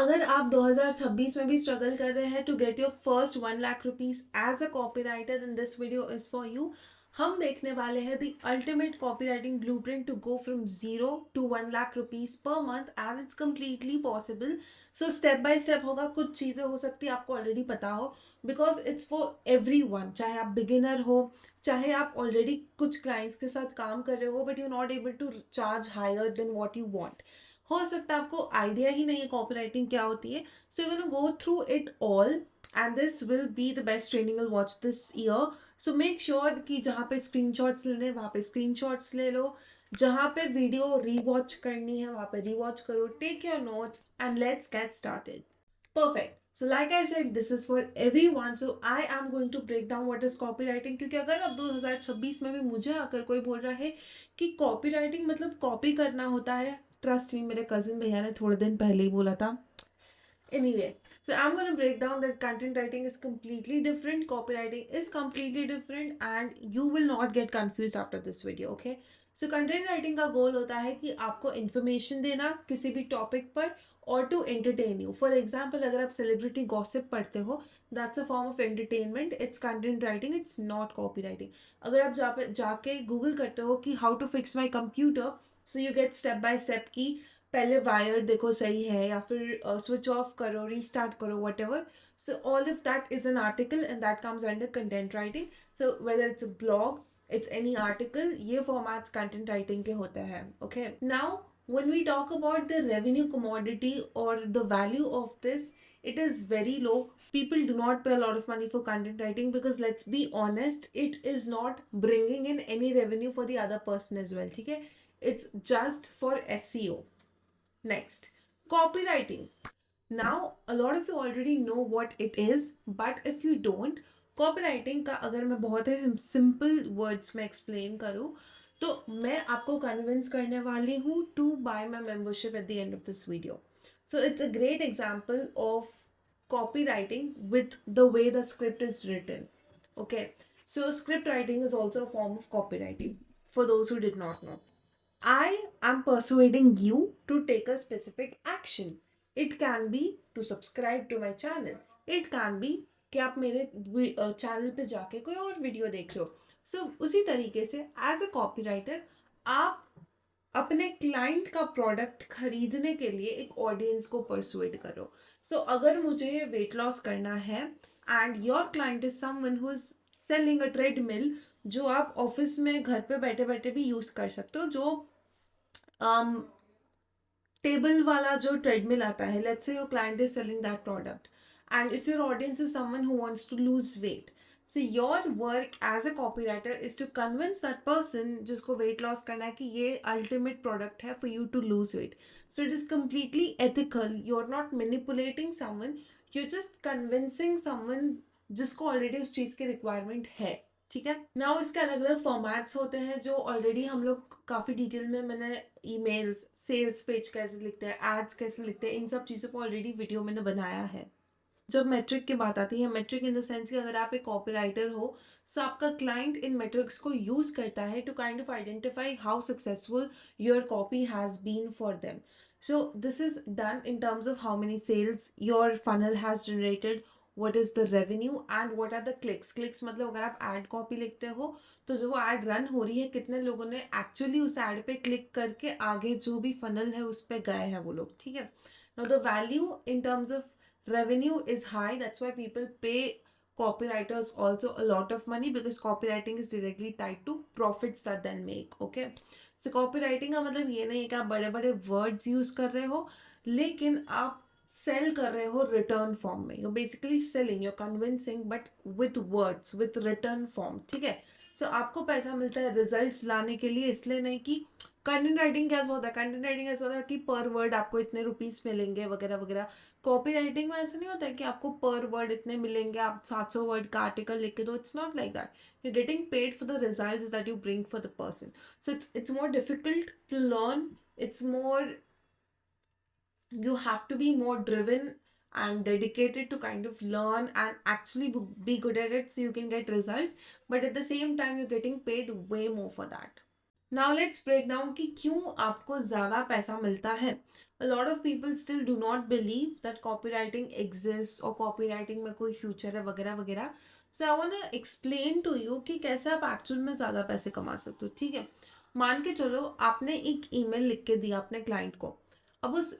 अगर आप 2026 में भी स्ट्रगल कर रहे हैं to get your first 1 lakh rupees as a copywriter, then this video is for you. हम देखने वाले हैं the ultimate copywriting blueprint to go from 0 to 1 lakh rupees per month, and it's completely possible. So step by step होगा, कुछ चीज़ें हो सकती है आपको ऑलरेडी पता हो, because it's for every one. चाहे आप बिगिनर हो, चाहे आप ऑलरेडी कुछ क्लाइंट्स के साथ काम कर रहे हो but you not able to charge higher than what you want. हो सकता है आपको आइडिया ही नहीं है कॉपीराइटिंग क्या होती है। So you gonna go through it all, and this will be the best training will watch this year. So make sure कि जहाँ पे स्क्रीनशॉट्स लेने वहाँ पे स्क्रीनशॉट्स ले लो, जहाँ पे वीडियो रीवॉच करनी है वहाँ पे रीवॉच करो, take your notes and let's get started. Perfect. So like I said, this is for everyone. So I am going to break down what is copywriting, क्योंकि अगर अब 2026 में भी मुझे आकर कोई बोल रहा है कि कॉपीराइटिंग मतलब कॉपी करना होता है, ट्रस्ट मी, मेरे कजिन भैया ने थोड़े दिन पहले ही बोला था। Anyway, so I'm going to break down that content writing is completely different, copywriting is completely different, and you will not get confused after this video, okay? So content writing का goal होता है कि आपको information देना किसी भी topic पर और to entertain you. For example, अगर आप celebrity gossip पढ़ते हो, that's a form of entertainment. It's content writing. It's not copywriting. अगर आप जाके Google करते हो कि how to fix my computer, so you get step by step की पहले वायर देखो सही है या फिर स्विच ऑफ करो, रीस्टार्ट करो, what ever. So all of that is an article and that comes under content writing. So whether it's a blog, it's any article, ये फॉर्मेट्स कंटेंट राइटिंग के होते हैं। Okay, now when we talk about the revenue commodity or the value of this, it is very low. People do not pay a lot of money for content writing because let's be honest, it is not bringing in any revenue for the other person as well. ठीक है, it's just for SEO. Next, copywriting. Now, a lot of you already know what it is, but if you don't, copywriting का अगर मैं बहुत ही simple words में explain करूँ, तो मैं आपको convince करने वाली हूँ to buy my membership at the end of this video. So it's a great example of copywriting with the way the script is written. Okay, so script writing is also a form of copywriting, for those who did not know. I am persuading you to take a specific action. It can be to subscribe to my channel. It can be कि आप मेरे channel पे जाके कोई और video देख रहे हो। सो उसी तरीके से एज अ कॉपीराइटर आप अपने क्लाइंट का प्रोडक्ट खरीदने के लिए एक ऑडियंस को परसुएड करो। सो अगर मुझे वेट लॉस करना है and your client is someone who is selling a treadmill, जो आप ऑफिस में घर पे बैठे बैठे भी यूज कर सकते हो, जो टेबल वाला जो ट्रेडमिल आता है, let's say your client is selling that product, and if your audience is someone who wants to lose weight, so your work as a copywriter is to convince that person जिसको weight loss करना है कि ये ultimate product है for you to lose weight. So it is completely ethical. You're not manipulating someone. You're just convincing someone जिसको already उस चीज़ की requirement है. ठीक है, नाउ इसके अलग अलग फॉर्मेट्स होते हैं जो ऑलरेडी हम लोग काफ़ी डिटेल में, मैंने ईमेल्स, सेल्स पेज कैसे लिखते हैं, एड्स कैसे लिखते हैं, इन सब चीज़ों को ऑलरेडी वीडियो मैंने बनाया है। जब मेट्रिक की बात आती है, मेट्रिक इन द सेंस कि अगर आप एक कॉपीराइटर हो, सो आपका क्लाइंट इन मेट्रिक्स को यूज़ करता है to kind of identify how successful your copy has been for them. So this is done in terms of how many sales your funnel has generated, what is the revenue and what are the clicks. Clicks मतलब अगर आप ad copy लिखते हो तो जो वो ad run हो रही है, कितने लोगों ने actually उस ad पे क्लिक करके आगे जो भी funnel है उस पे गए हैं वो लोग. ठीक है, now the value in terms of revenue is high. That's why people pay copywriters also a lot of money, because copywriting is directly tied to profits that then make. Okay, so copywriting का मतलब ये नहीं है कि आप बड़े बड़े words use कर रहे हो, लेकिन आप सेल कर रहे हो रिटर्न फॉर्म में. You basically selling, you convincing, but with words, with return form. ठीक है, सो आपको पैसा मिलता है रिजल्ट्स लाने के लिए, इसलिए नहीं कि कंटेंट राइटिंग कैसा होता है. कंटेंट राइटिंग ऐसा होता है कि पर वर्ड आपको इतने रुपीस मिलेंगे वगैरह वगैरह. कॉपी राइटिंग में ऐसा नहीं होता है कि आपको पर वर्ड इतने मिलेंगे, आप 700 वर्ड का आर्टिकल लिख के दो. It's not like that. you're getting paid for the results that you bring for the person. So it's more difficult to learn. It's more, you have to be more driven and dedicated to kind of learn and actually be good at it so you can get results, but at the same time you're getting paid way more for that. Now let's break down कि क्यों आपको ज़्यादा पैसा मिलता है. a lot of people still do not believe that copywriting exists or copywriting में कोई future है वगैरह वगैरह. So I want to explain to you कि कैसे आप actual में ज़्यादा पैसे कमा सकते हो. ठीक है, मान के चलो आपने एक ईमेल लिख के दिया अपने क्लाइंट को. अब उस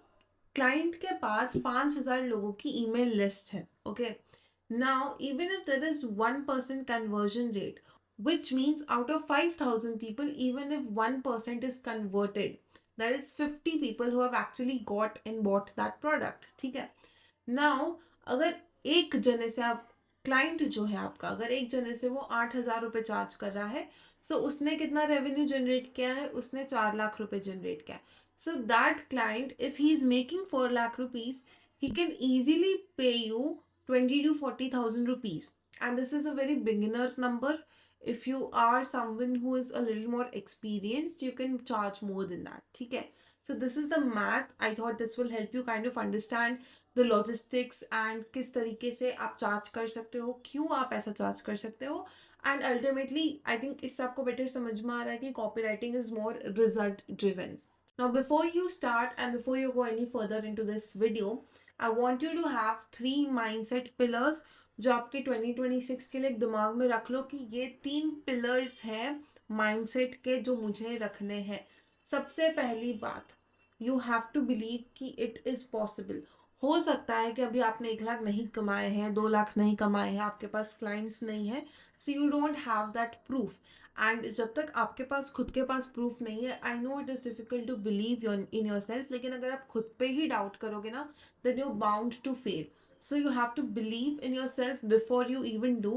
क्लाइंट के पास 5,000 लोगों की ईमेल लिस्ट है. Okay, now even if there is 1% conversion rate, which means out of 5,000 people, even if 1% is converted, that is 50 people who have actually got and bought that product. ठीक है, now अगर एक जने से आप, client जो है आपका, अगर एक जने से वो 8,000 रुपये चार्ज कर रहा है, सो उसने कितना रेवेन्यू जनरेट किया है, उसने 4 लाख रुपए जनरेट किया है. So that client, if he is making 4 lakh rupees, he can easily pay you 20 to 40,000 rupees, and this is a very beginner number. If you are someone who is a little more experienced, you can charge more than that. ठीक है, so this is the math. I thought this will help you kind of understand the logistics and किस तरीके से आप charge कर सकते हो, क्यों आप ऐसा चार्ज कर सकते हो, and ultimately I think इससे आपको better समझ में आ रहा है कि copywriting is more result driven. Now before you start and before you go any further into this video, I want you to have 3 mindset pillars जो आपके 2026 के लिए दिमाग में रख लो कि ये 3 पिलर्स हैं माइंडसेट के जो मुझे रखने हैं. सबसे पहली बात, यू हैव टू बिलीव कि इट इज़ पॉसिबल. हो सकता है कि अभी आपने 1 लाख नहीं कमाए हैं, 2 लाख नहीं कमाए हैं, आपके पास क्लाइंट्स नहीं है, so you don't have that proof. And जब तक आपके पास खुद के पास प्रूफ नहीं है, I know it is difficult to believe in yourself, लेकिन अगर आप खुद पे ही डाउट करोगे ना, then you bound to fail. So you have to believe in yourself before you even do.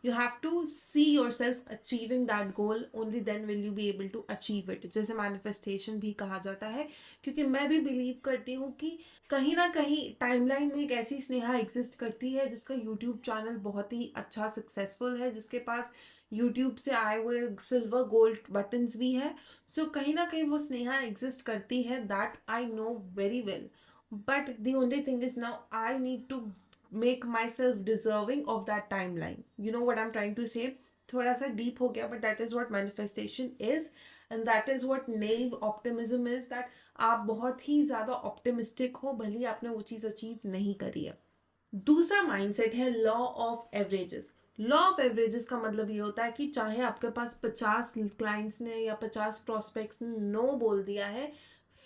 You have to see yourself achieving that goal. Only then will you be able to achieve it. जैसे manifestation भी कहा जाता है, क्योंकि मैं भी believe करती हूँ कि कहीं ना कहीं टाइमलाइन में एक ऐसी स्नेहा एग्जिस्ट करती है जिसका यूट्यूब चैनल बहुत ही अच्छा सक्सेसफुल है, जिसके पास यूट्यूब से आए हुए सिल्वर गोल्ड बटन्स भी है. सो कहीं ना कहीं वो स्नेहा एग्जिस्ट करती है, that I know very well. But the only thing is now I need to make myself deserving of that timeline. You know what I'm trying to say? थोड़ा सा deep हो गया, but that is what manifestation is, and that is what naive optimism is. That आप बहुत ही ज़्यादा optimistic हो भले ही आपने वो चीज़ achieve नहीं करी है. दूसरा mindset है law of averages. Law of averages का मतलब ये होता है कि चाहे आपके पास 50 क्लाइंट्स ने या 50 प्रोस्पेक्ट्स ने नो बोल दिया है,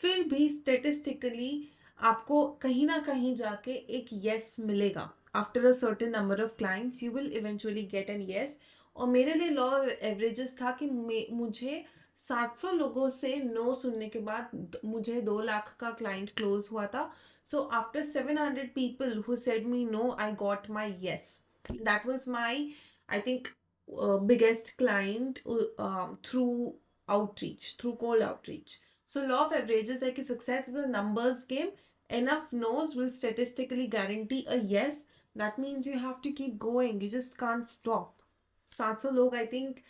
फिर भी स्टेटिस्टिकली आपको कहीं ना कहीं जाके एक येस मिलेगा. After a certain number of clients you will eventually get an yes. और मेरे लिए लॉ ऑफ एवरेजेस था कि मुझे 700 लोगों से नो सुनने के बाद मुझे 2 लाख का क्लाइंट क्लोज हुआ था. So after 700 people who said me know, I got my yes. That was my, I think, biggest client through outreach, through cold outreach. So law of averages है कि success is a numbers game. Enough no's will statistically guarantee a yes. That means you have to keep going. You just can't stop. 700 लोग I think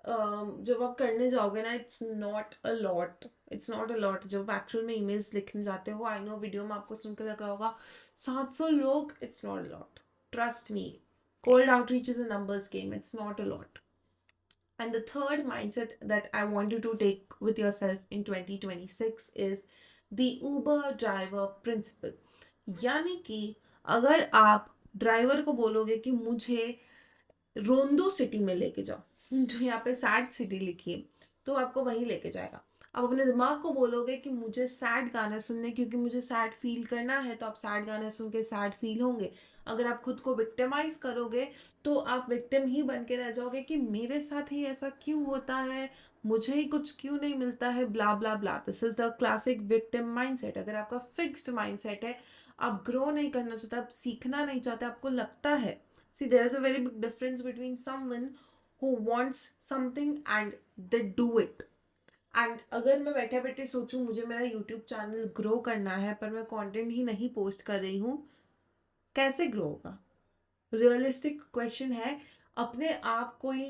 जब आप करने जाओगे ना, it's not a lot. It's not a lot. जब आप actual में emails लिखने जाते हो, I know वीडियो में आपको सुनकर लग रहा होगा 700 लोग, it's not a lot. Trust me. Cold outreach is a numbers game. It's not a lot. And the third mindset that I want you to take with yourself in 2026 is the Uber driver principle. यानी कि अगर आप driver को बोलोगे कि मुझे रोंदो city में लेके जाओ, जो यहाँ पे सैड सिटी लिखी है, तो आपको वहीं लेके जाएगा. आप अपने दिमाग को बोलोगे कि मुझे सैड गाना सुनने, क्योंकि मुझे सैड फील करना है, तो आप सैड गाना सुन के सैड फील होंगे. अगर आप खुद को विक्टिमाइज करोगे तो आप विक्टिम ही बन के रह जाओगे कि मेरे साथ ही ऐसा क्यों होता है, मुझे ही कुछ क्यों नहीं मिलता है, blah blah blah. This is the classic victim mindset. अगर आपका फिक्स्ड माइंडसेट है, आप ग्रो नहीं करना चाहते, आप सीखना नहीं चाहते, आपको लगता है, see there is a very big difference between someone who wants something and they do it. And अगर मैं बैठे बैठे सोचूं मुझे मेरा यूट्यूब चैनल ग्रो करना है पर मैं कंटेंट ही नहीं पोस्ट कर रही हूँ, कैसे ग्रो होगा? रियलिस्टिक क्वेश्चन है. अपने आप कोई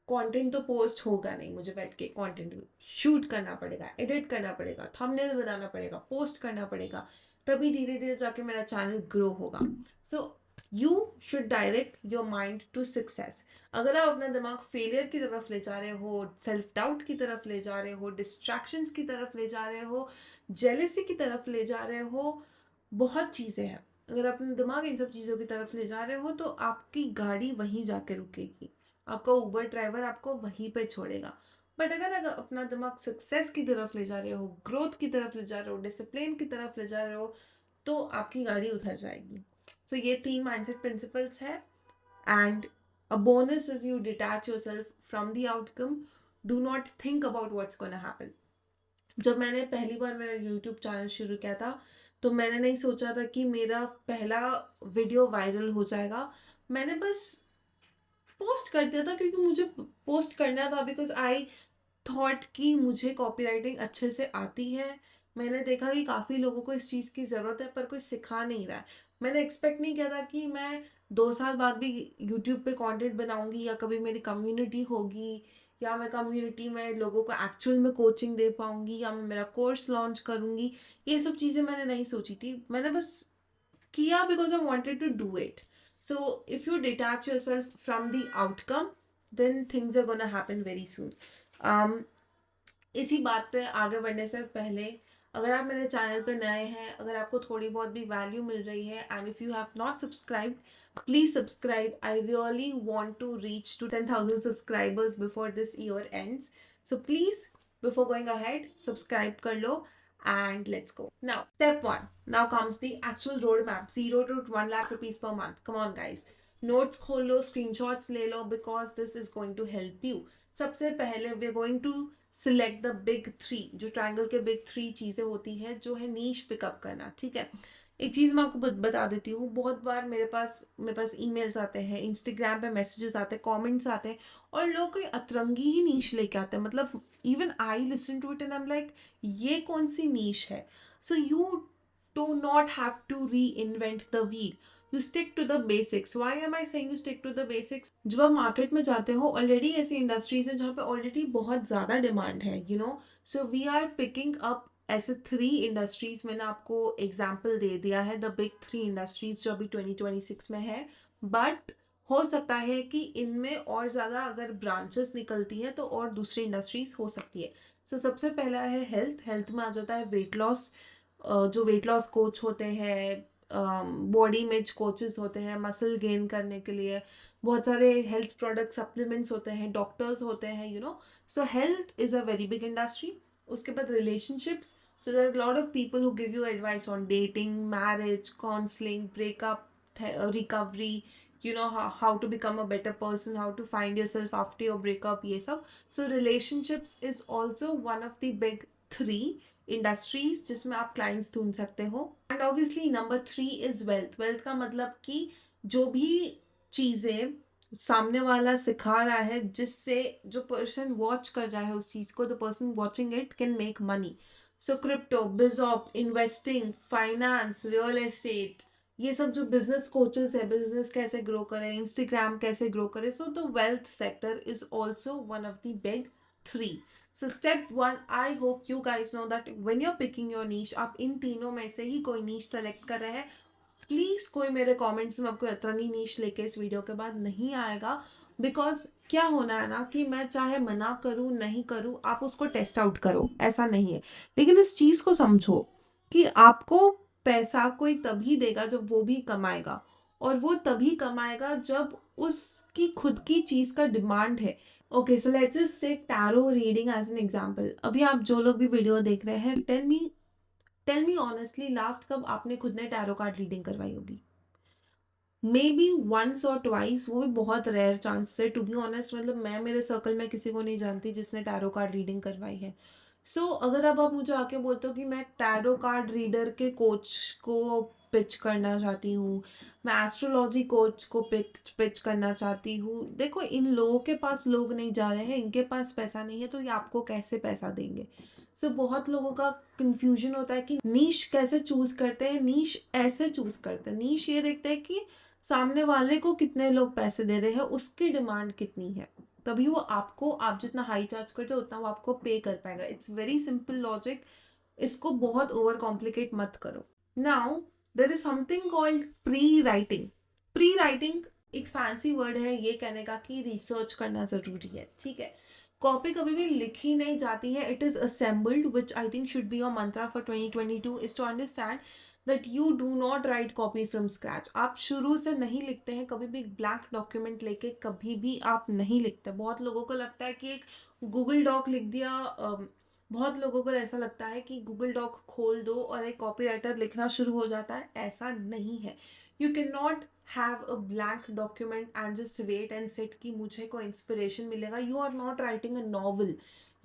कंटेंट तो पोस्ट होगा नहीं. मुझे बैठ के कंटेंट शूट करना पड़ेगा, एडिट करना पड़ेगा, थंबनेल बनाना पड़ेगा, पोस्ट करना पड़ेगा, तभी धीरे धीरे जाके मेरा चैनल ग्रो होगा. So you should direct your mind to success. अगर आप अपना दिमाग फेलियर की तरफ ले जा रहे हो, सेल्फ डाउट की तरफ ले जा रहे हो, डिस्ट्रैक्शंस की तरफ ले जा रहे हो, जेलेसी की तरफ ले जा रहे हो, बहुत चीज़ें हैं। अगर अपना दिमाग इन सब चीज़ों की तरफ ले जा रहे हो तो आपकी गाड़ी वहीं जाके रुकेगी, आपका उबर ड्राइवर आपको वहीं पे छोड़ेगा। बट अगर अपना दिमाग सक्सेस की तरफ ले जा रहे हो, ग्रोथ की तरफ ले जा रहे हो, डिसिप्लिन की तरफ ले जा रहे हो, तो आपकी गाड़ी उधर जाएगी। सो ये 3 माइंडसेट प्रिंसिपल्स है। And a bonus is you detach yourself from the outcome. Do not think about what's gonna happen. जब मैंने पहली बार मेरा यूट्यूब चैनल शुरू किया था तो मैंने नहीं सोचा था कि मेरा पहला वीडियो वायरल हो जाएगा। मैंने बस पोस्ट कर दिया था क्योंकि मुझे पोस्ट करना था, बिकॉज आई थॉट कि मुझे कॉपीराइटिंग अच्छे से आती है। मैंने देखा कि काफ़ी लोगों को इस चीज़ की ज़रूरत है पर कोई सिखा नहीं रहा है। मैंने एक्सपेक्ट नहीं किया था कि मैं 2 साल बाद भी यूट्यूब पे कंटेंट बनाऊंगी, या कभी मेरी कम्युनिटी होगी, या मैं कम्युनिटी में लोगों को एक्चुअल में कोचिंग दे पाऊंगी, या मैं मेरा कोर्स लॉन्च करूंगी। ये सब चीज़ें मैंने नहीं सोची थी, मैंने बस किया because I wanted to do it. So if you detach yourself from the outcome then things are gonna happen very soon. इसी बात पे आगे बढ़ने से पहले, अगर आप मेरे चैनल पे नए हैं, अगर आपको थोड़ी बहुत भी वैल्यू मिल रही है, and if you have not subscribe, please subscribe. I really want to reach to 10,000 subscribers before this year ends. So please, before going ahead, subscribe कर लो and let's go. Now, step 1. Now comes the actual roadmap. 0 to 1 lakh rupees per month. Come on, guys. Notes खोल लो, screenshots ले लो, because this is going to help you. सबसे पहले we are going to select the big 3. जो triangle के big 3 चीज़ें होती हैं, जो है नीश पिकअप करना, ठीक है। एक चीज़ मैं आपको बता देती हूँ, बहुत बार मेरे पास ईमेल्स आते हैं, इंस्टाग्राम पे मैसेजेस आते हैं, कमेंट्स आते हैं, और लोग कोई अतरंगी ही नीश लेके आते हैं। मतलब even I listen to it and I am like, ये कौन सी नीश है। So you do not have to reinvent the wheel, you stick to the basics. Why am I saying you stick to the basics? जब आप market में जाते हो, already ऐसी इंडस्ट्रीज हैं जहाँ पे ऑलरेडी बहुत ज़्यादा डिमांड है, you know. So we are picking up ऐसे 3 इंडस्ट्रीज। मैंने आपको एग्जाम्पल दे दिया है, द बिग 3 इंडस्ट्रीज जो अभी 2026 में है। बट हो सकता है कि इनमें और ज़्यादा अगर ब्रांचेस निकलती हैं तो और दूसरी इंडस्ट्रीज हो सकती है। सो सबसे पहला है हेल्थ। हेल्थ में आ जाता है वेट लॉस। जो वेट लॉस कोच होते हैं, बॉडी इमेज कोचेस होते हैं, मसल गेन करने के लिए बहुत सारे हेल्थ प्रोडक्ट सप्लीमेंट्स होते हैं, डॉक्टर्स होते हैं, you know. So health is a very big industry. उसके बाद relationships. So there are lot of people who give you advice on dating, marriage, counselling, breakup, recovery, you know how to become a better person, how to find yourself after your breakup, ये सब. So relationships is also one of the big 3 industries जिसमें आप clients ढूंढ सकते हो. And obviously number 3 is wealth. Wealth का मतलब कि जो भी चीज़ें सामने वाला सिखा रहा है, जिससे जो पर्सन वॉच कर रहा है उस चीज़ को, the person watching it can make money. So crypto, बिजॉप, इन्वेस्टिंग, फाइनेंस, रियल एस्टेट, ये सब जो बिजनेस कोचेस है, बिजनेस कैसे ग्रो करें, इंस्टाग्राम कैसे ग्रो करें, so the wealth sector is also one of the big 3. So step 1, I hope you guys know that when you are picking your niche, आप इन तीनों में से ही कोई नीश सेलेक्ट कर रहे हैं। प्लीज़ कोई मेरे कमेंट्स में आपको अतरंगी नीश लेके इस वीडियो के बाद नहीं आएगा, बिकॉज क्या होना है ना कि मैं चाहे मना करूँ नहीं करूँ, आप उसको टेस्ट आउट करो, ऐसा नहीं है। लेकिन इस चीज़ को समझो कि आपको पैसा कोई तभी देगा जब वो भी कमाएगा, और वो तभी कमाएगा जब उसकी खुद की चीज़ का डिमांड है। Okay, so let's just take tarot reading as an example. अभी आप जो लोग भी वीडियो देख रहे हैं, टेल मी ऑनेस्टली, लास्ट कब आपने खुद ने टैरो कार्ड रीडिंग करवाई होगी? मे बी वंस और ट्वाइस, वो भी बहुत रेयर चांस है, टू बी ऑनेस्ट। मतलब मैं मेरे सर्कल में किसी को नहीं जानती जिसने टैरो कार्ड रीडिंग करवाई है। सो अगर अब आप मुझे आके बोलते हो कि मैं टैरो कार्ड रीडर के कोच को पिच करना चाहती हूँ, मैं एस्ट्रोलॉजी कोच को पिच करना चाहती हूँ, देखो इन लोगों के पास लोग नहीं जा रहे हैं, इनके पास पैसा नहीं है, तो ये आपको कैसे पैसा देंगे? सो बहुत लोगों का कंफ्यूजन होता है कि नीश कैसे चूज करते हैं। नीश ऐसे चूज करते हैं, नीश ये देखते हैं कि सामने वाले को कितने लोग पैसे दे रहे हैं, उसकी डिमांड कितनी है, तभी वो आपको, आप जितना हाई चार्ज करते हो उतना वो आपको पे कर पाएगा। इट्स वेरी सिंपल लॉजिक, इसको बहुत ओवर कॉम्प्लिकेट मत करो। Now there is something called pre writing. Pre writing एक फैंसी वर्ड है ये कहने का कि रिसर्च करना ज़रूरी है, ठीक है। कॉपी कभी भी लिखी नहीं जाती है, it is assembled, which I think should be your mantra for 2022 is to understand that you do not write copy from scratch. आप शुरू से नहीं लिखते हैं, कभी भी ब्लैंक डॉक्यूमेंट लेके कभी भी आप नहीं लिखते। बहुत लोगों को लगता है कि एक गूगल डॉक लिख दिया, बहुत लोगों को ऐसा लगता है कि गूगल डॉक खोल दो और एक कॉपी राइटर लिखना शुरू हो जाता है, ऐसा नहीं है। You can not have a blank document and just wait and set कि मुझे कोई इंस्पिरेशन मिलेगा। You are not writing a novel,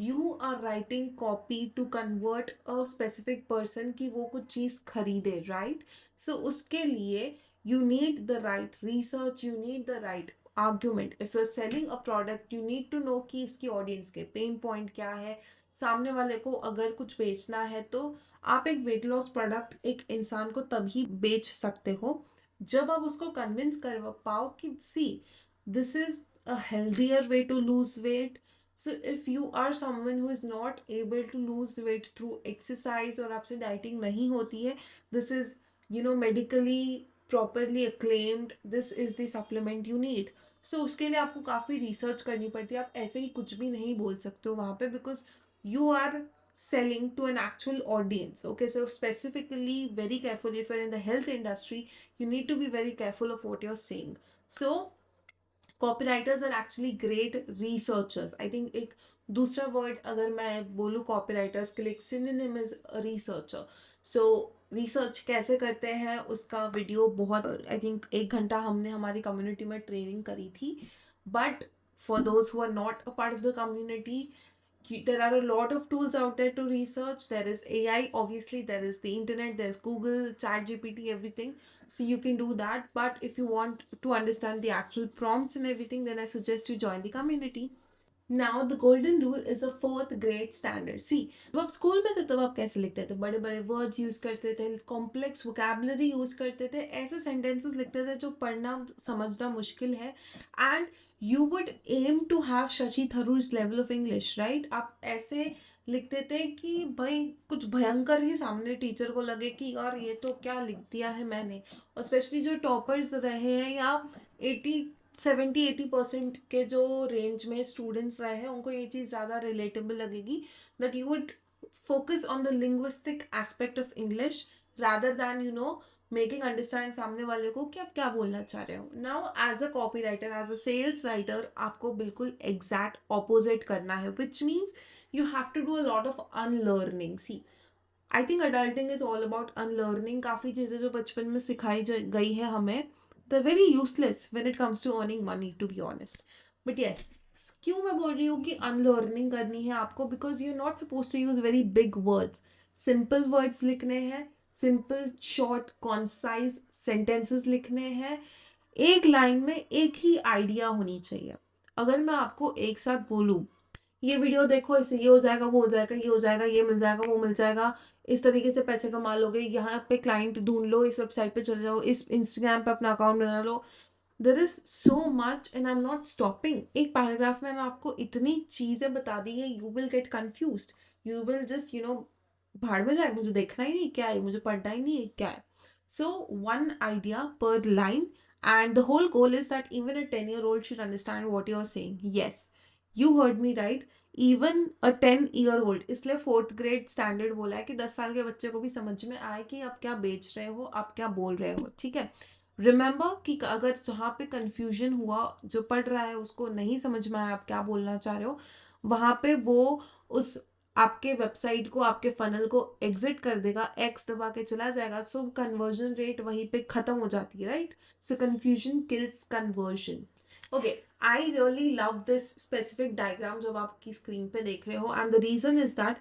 you are writing copy to convert a specific person कि वो कुछ चीज़ खरीदे, राइट। सो उसके लिए you need the right research, you need the right argument. If you're selling a product, you need to know कि उसकी audience के pain point क्या है। सामने वाले को अगर कुछ बेचना है तो आप एक वेट लॉस प्रोडक्ट एक इंसान को तभी बेच सकते हो जब आप उसको कन्विंस कर पाओ कि see this is a healthier way to lose weight. So if you are someone who is not able to lose weight through exercise और आपसे डाइटिंग नहीं होती है, this is medically properly acclaimed, this is the supplement you need. So उसके लिए आपको काफ़ी research करनी पड़ती है। आप ऐसे ही कुछ भी नहीं बोल सकते हो वहाँ पे, because you are selling to an actual audience. Okay, so specifically very careful, if you're in the health industry, you need to be very careful of what you're saying. So copywriters are actually great researchers. I think एक दूसरा word अगर मैं बोलूँ copywriters के लिए, एक synonym is a researcher. So research कैसे करते हैं उसका वीडियो बहुत, आई थिंक 1 घंटा हमने हमारी कम्युनिटी में ट्रेनिंग करी थी। But for those who are not a part of the community, there are a lot of tools out there to research. There is AI, obviously, there is the internet, there's Google, chat gpt, everything. So you can do that, but if you want to understand the actual prompts and everything, then I suggest you join the community. Now the golden rule is a 4th grade standard. See जब आप school में थे तब आप कैसे लिखते थे, बड़े बड़े वर्ड्स यूज करते थे, कॉम्प्लेक्स वोकैबुलरी यूज करते थे, ऐसे सेंटेंसेस लिखते थे जो पढ़ना समझना मुश्किल है। And you would aim to have Shashi Tharoor's level of English, right. आप ऐसे लिखते थे कि भाई कुछ भयंकर ही सामने टीचर को लगे कि यार ये तो क्या लिख दिया है मैंने। और स्पेशली जो टॉपर्स रहे हैं या 70-80% के जो रेंज में स्टूडेंट्स रहे हैं, उनको ये चीज़ ज़्यादा रिलेटेबल लगेगी, that you would focus on the linguistic aspect of English rather than making understand सामने वाले को कि आप क्या बोलना चाह रहे हो। Now as a copy writer, as a sales writer, आपको बिल्कुल एग्जैक्ट ऑपोजिट करना है, which means you have to do a lot of unlearning. See, I think adulting is all about unlearning. काफ़ी चीज़ें जो बचपन में सिखाई गई है हमें, they're very useless when it comes to earning money, to be honest. But yes, क्यों मैं बोल रही हूँ कि unlearning करनी है आपको, because you're not supposed to use very big words. Simple words लिखने हैं, simple, short, concise sentences लिखने हैं। एक लाइन में एक ही आइडिया होनी चाहिए। अगर मैं आपको एक साथ बोलूँ ये वीडियो देखो, इससे ये हो जाएगा, वो हो जाएगा, ये हो जाएगा, ये मिल जाएगा, वो मिल जाएगा, इस तरीके से पैसे कमा लोगे, यहाँ पे क्लाइंट ढूंढ लो, इस वेबसाइट पे चले जाओ, इस इंस्टाग्राम पे अपना अकाउंट बना लो, there is so much and I am not stopping. एक पैराग्राफ में मैंने आपको इतनी चीज़ें बता दी है, you will get confuse, you will just भाड़ में जाए, मुझे देखना ही नहीं क्या है, मुझे पढ़ना ही नहीं है क्या है। सो वन आइडिया पर line, and the whole goal is that even a 10-year-old should understand what you're saying. Yes, you heard me right. Even a 10-year-old, इसलिए 4th ग्रेड स्टैंडर्ड बोला है कि 10 साल के बच्चे को भी समझ में आए कि आप क्या बेच रहे हो, आप क्या बोल रहे हो, ठीक है। रिमेंबर कि अगर जहाँ पे कंफ्यूजन हुआ, जो पढ़ रहा है उसको नहीं समझ में आया आप क्या बोलना चाह रहे हो, वहाँ पे वो उस आपके वेबसाइट को, आपके फनल को एग्जिट कर देगा, एक्स दबा के चला जाएगा। सो कन्वर्जन रेट वहीं पे खत्म हो जाती है, right. So confusion kills conversion. Okay, I really love this specific diagram जो आप आपकी स्क्रीन पे देख रहे हो, and the reason is that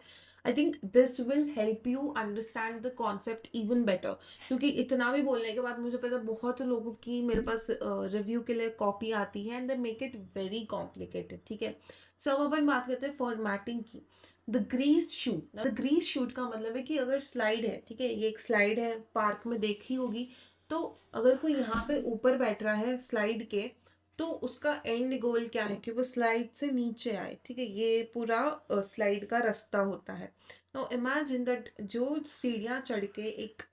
I think this will help you understand the concept even better. क्योंकि इतना भी बोलने के बाद मुझे पता बहुत लोगों की मेरे पास रिव्यू के लिए कॉपी आती है and they make it very complicated, ठीक है। सो अब अपन बात करते हैं फॉर्मेटिंग की। The greased shoot, the greased shoot का मतलब है कि अगर स्लाइड है, ठीक है, ये एक स्लाइड है, पार्क में देखी होगी, तो अगर कोई यहाँ पे ऊपर बैठ रहा है स्लाइड के, तो उसका एंड गोल क्या है कि वो स्लाइड से नीचे आए, ठीक है। ये पूरा स्लाइड का रास्ता होता है। नाउ इमेजिन दैट जो सीढ़ियाँ चढ़ के एक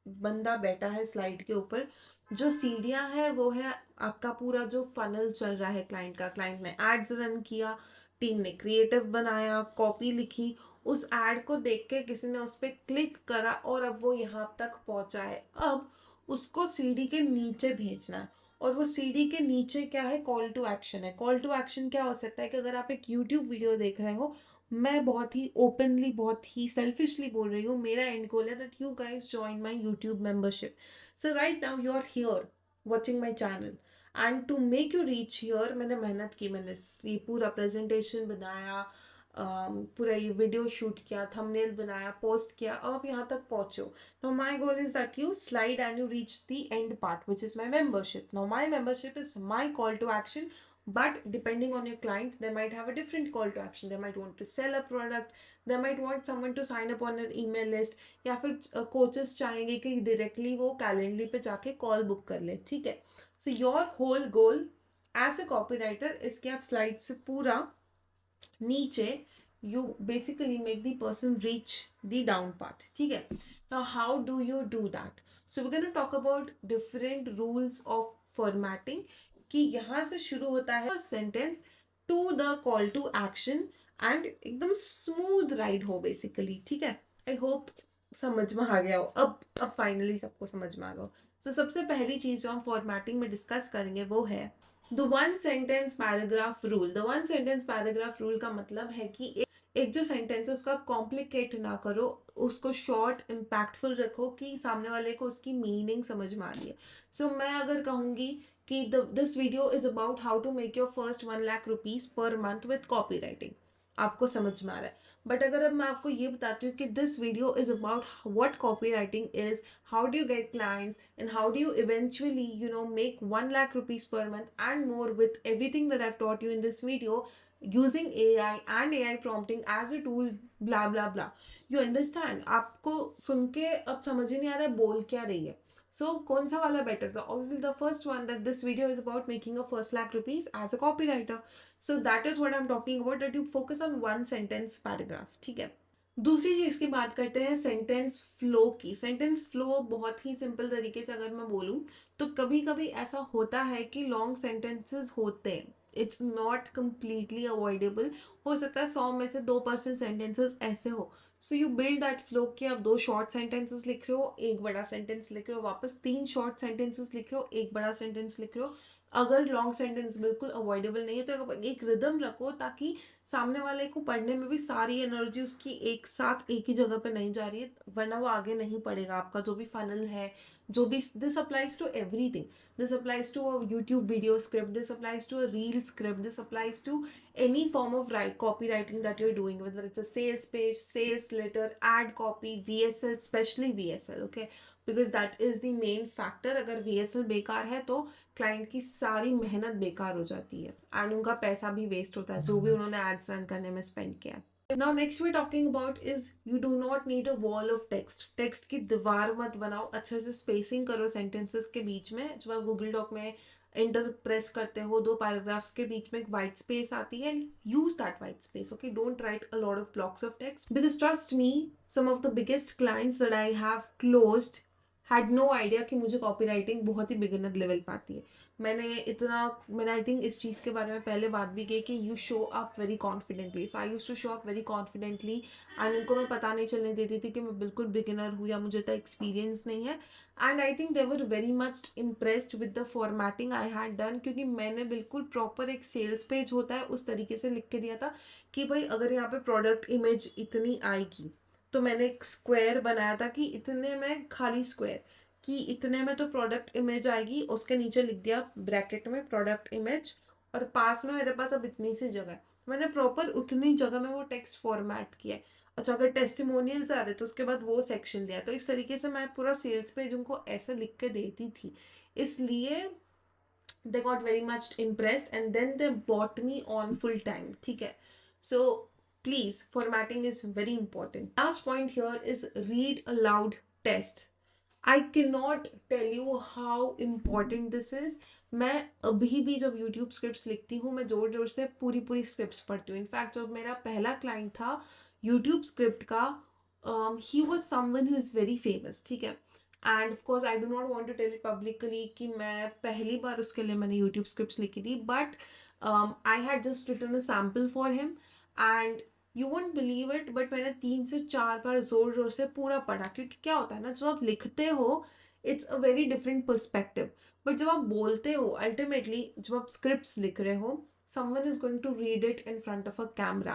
बंदा बैठा है स्लाइड के ऊपर, जो सीढ़ियाँ हैं वो है आपका पूरा जो फनल चल रहा है क्लाइंट का। क्लाइंट ने एड्स रन किया, टीम ने क्रिएटिव बनाया, कॉपी लिखी, उस एड को देख के किसी ने उस पर क्लिक करा और अब वो यहाँ तक पहुंचा है। अब उसको सीढ़ी के नीचे भेजना है, और वो सीढ़ी के नीचे क्या है, कॉल टू एक्शन है। कॉल टू एक्शन क्या हो सकता है कि अगर आप एक यूट्यूब वीडियो देख रहे हो, मैं बहुत ही ओपनली, बहुत ही सेल्फिशली बोल रही हूँ, मेरा एंड गोल है that you guys join my YouTube membership. So right now you are here watching my channel, and to make you reach here मैंने मेहनत की, मैंने ये पूरा प्रेजेंटेशन बनाया, पूरा ये वीडियो शूट किया, थंबनेल बनाया, पोस्ट किया, अब आप यहाँ तक पहुँचे हो। Now my goal is that you slide and you reach the end part, which is my membership. Now my membership is my call to action, but depending on your client, they might have a different call to action. They might want to sell a product, they might want someone to sign up on an email list, या फिर coaches चाहेंगे कि directly वो Calendly पे जाके call book कर ले, ठीक है। So your whole goal as a copywriter इसके आप स्लाइड से पूरा नीचे you basically make the person reach the down part, ठीक है। now how do you do that? So we're going to talk about different rules of formatting, कि यहाँ से शुरू होता है sentence to the call to action, and एकदम smooth ride हो बेसिकली, ठीक है। आई होप समझ में आ गया हो, अब फाइनली सबको समझ में आ गया हो। तो सबसे पहली चीज जो हम फॉर्मेटिंग में डिस्कस करेंगे वो है the one sentence paragraph rule. The one sentence paragraph rule का मतलब है कि एक जो सेंटेंस है उसका कॉम्प्लिकेट ना करो, उसको शॉर्ट इम्पैक्टफुल रखो कि सामने वाले को उसकी मीनिंग समझ में आ रही है। सो मैं अगर कहूँगी कि this video is about how to make your first 1 lakh rupees per month with copywriting, आपको समझ में आ रहा है। बट अगर अब मैं आपको ये बताती हूँ कि this video is about what copy writing is, how do you get clients, and how do you eventually make 1 lakh rupees per month and more with everything that I've taught you in this video using AI and AI prompting as a tool, blah blah blah. You understand? आपको सुन के अब समझ ही नहीं आ रहा है बोल क्या रही है। So कौन सा वाला बेटर था? Obviously the first one, that this video is about making a first lakh rupees as a copywriter. So that is what I'm talking about, that you focus on one sentence paragraph, ठीक है। दूसरी चीज की बात करते हैं sentence flow की। Sentence flow बहुत ही सिंपल तरीके से अगर मैं बोलूं तो कभी कभी ऐसा होता है कि लॉन्ग सेंटेंसेस होते हैं, इट्स नॉट कम्प्लीटली अवॉइडेबल। हो सकता है 100 में से 2% सेंटेंसेस ऐसे हो। So you build that flow कि आप 2 शॉर्ट सेंटेंसेस लिख रहे हो, एक बड़ा सेंटेंस लिख रहे हो, वापस 3 शॉर्ट सेंटेंसेस लिख रहे हो, एक बड़ा सेंटेंस लिख रहे हो। अगर लॉन्ग सेंटेंस बिल्कुल अवॉइडेबल नहीं है तो एक रिदम रखो, ताकि सामने वाले को पढ़ने में भी सारी एनर्जी उसकी एक साथ एक ही जगह पे नहीं जा रही है, वरना वो आगे नहीं पढ़ेगा। आपका जो भी फनल है, जो भी, this applies to everything. This applies to a YouTube video script, this applies to a reel script, this applies to any form of copywriting that you're doing, whether it's a sales page, sales letter, ad copy, VSL, especially VSL, okay, because that is the main factor। अगर VSL बेकार है तो client की सारी मेहनत बेकार हो जाती है, एंड उनका पैसा भी वेस्ट होता है जो भी उन्होंने एड्स रन करने में स्पेंड किया है। Now next we're talking about is you do not need a wall of text. Text की दीवार मत बनाओ, अच्छे से स्पेसिंग करो सेंटेंसेस के बीच में। जब आप गूगल डॉक में इंटर प्रेस करते हो, 2 पैराग्राफ्स के बीच में एक वाइट स्पेस आती है, use that white space, okay. Don't write a lot of blocks of text, because trust me, some of the biggest clients that I have closed had no idea कि मुझे copy writing बहुत ही beginner level पे आती है। मैंने I think इस चीज़ के बारे में पहले बात भी की कि you show up very confidently. So I use to show up very confidently, and उनको मैं पता नहीं चलने देती थी कि मैं बिल्कुल बिगिनर हूँ या मुझे इतना एक्सपीरियंस नहीं है। And I think they were very much impressed with the formatting I had done, क्योंकि मैंने बिल्कुल प्रॉपर एक सेल्स पेज होता है उस तरीके से लिख के दिया था कि भाई अगर यहाँ पे प्रोडक्ट इमेज इतनी आएगी, तो मैंने एक स्क्वायर बनाया था कि इतने में, खाली स्क्वायर कि इतने में तो प्रोडक्ट इमेज आएगी, उसके नीचे लिख दिया ब्रैकेट में प्रोडक्ट इमेज, और पास में मेरे पास अब इतनी सी जगह है, मैंने प्रॉपर उतनी जगह में वो टेक्स्ट फॉर्मेट किया है। अच्छा, अगर टेस्टिमोनियल्स आ रहे तो उसके बाद वो सेक्शन दिया। तो इस तरीके से मैं पूरा सेल्स पेज उनको ऐसे लिख के देती थी, इसलिए they got very much impressed and then they bought me on full time, ठीक है। So please, formatting is very important. Last point here is read aloud test. I cannot tell you how important this is. मैं अभी भी जब YouTube scripts लिखती हूँ, मैं जोर जोर से पूरी पूरी स्क्रिप्ट्स पढ़ती हूँ। इनफैक्ट जब मेरा पहला क्लाइंट था YouTube स्क्रिप्ट का, he was someone who is very famous, ठीक है। And of course I do not want to tell it publicly कि मैं पहली बार उसके लिए मैंने यूट्यूब स्क्रिप्ट्स लिखी थी, but I had just written a sample for him and you won't believe it, but मैंने 3 से 4 बार जोर जोर से पूरा पढ़ा, क्योंकि क्या होता है ना, जब आप लिखते हो it's a very different perspective, but जब आप बोलते हो अल्टीमेटली, जब आप स्क्रिप्ट्स लिख रहे हो, someone is going to read it in front of a camera,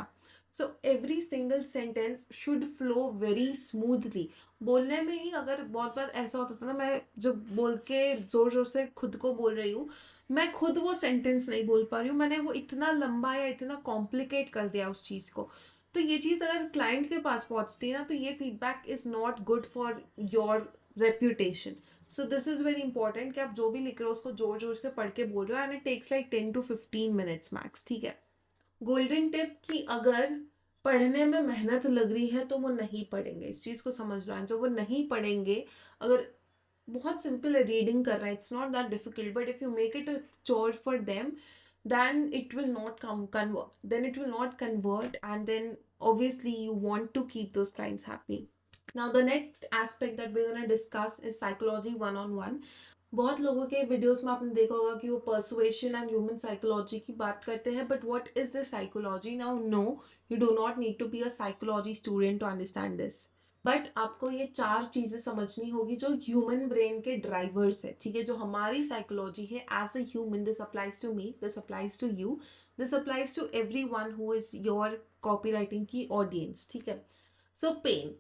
so every single sentence should flow very smoothly. बोलने में ही अगर बहुत बार ऐसा होता था ना, मैं जब बोल के जोर जोर से खुद को बोल रही हूँ, मैं खुद वो सेंटेंस नहीं बोल पा रही हूँ, मैंने वो इतना लंबा या इतना कॉम्प्लिकेट कर दिया उस चीज़ को। तो ये चीज़ अगर क्लाइंट के पास पहुँचती है ना, तो ये feedback is not good for your reputation. So this is very important कि आप जो भी लिख रहे हो उसको जोर जोर से पढ़ के बोल रहे हो, and it takes like 10 to 15 minutes max, ठीक है। गोल्डन टिप कि अगर पढ़ने में मेहनत लग रही है तो वो नहीं पढ़ेंगे, इस चीज़ को समझ लो। जो वो नहीं पढ़ेंगे, अगर बहुत सिंपल है, रीडिंग कर रहा है, it's not that difficult, but if you make it a chore for them, then it will not convert, then it will not convert, and then obviously you want to keep those clients happy. Now the next aspect that we're going to discuss is psychology one on one. बहुत लोगों के videos में आपने देखा होगा कि वो persuasion and human psychology की बात करते हैं, but what is the psychology? Now no, you do not need to be a psychology student to understand this, but आपको ये 4 चीज़ें समझनी होगी जो ह्यूमन ब्रेन के ड्राइवर्स है, ठीक है, जो हमारी साइकोलॉजी है as a human. This applies to me, this applies to you, this applies to everyone who is your copywriting की ऑडियंस, ठीक है। सो पेन,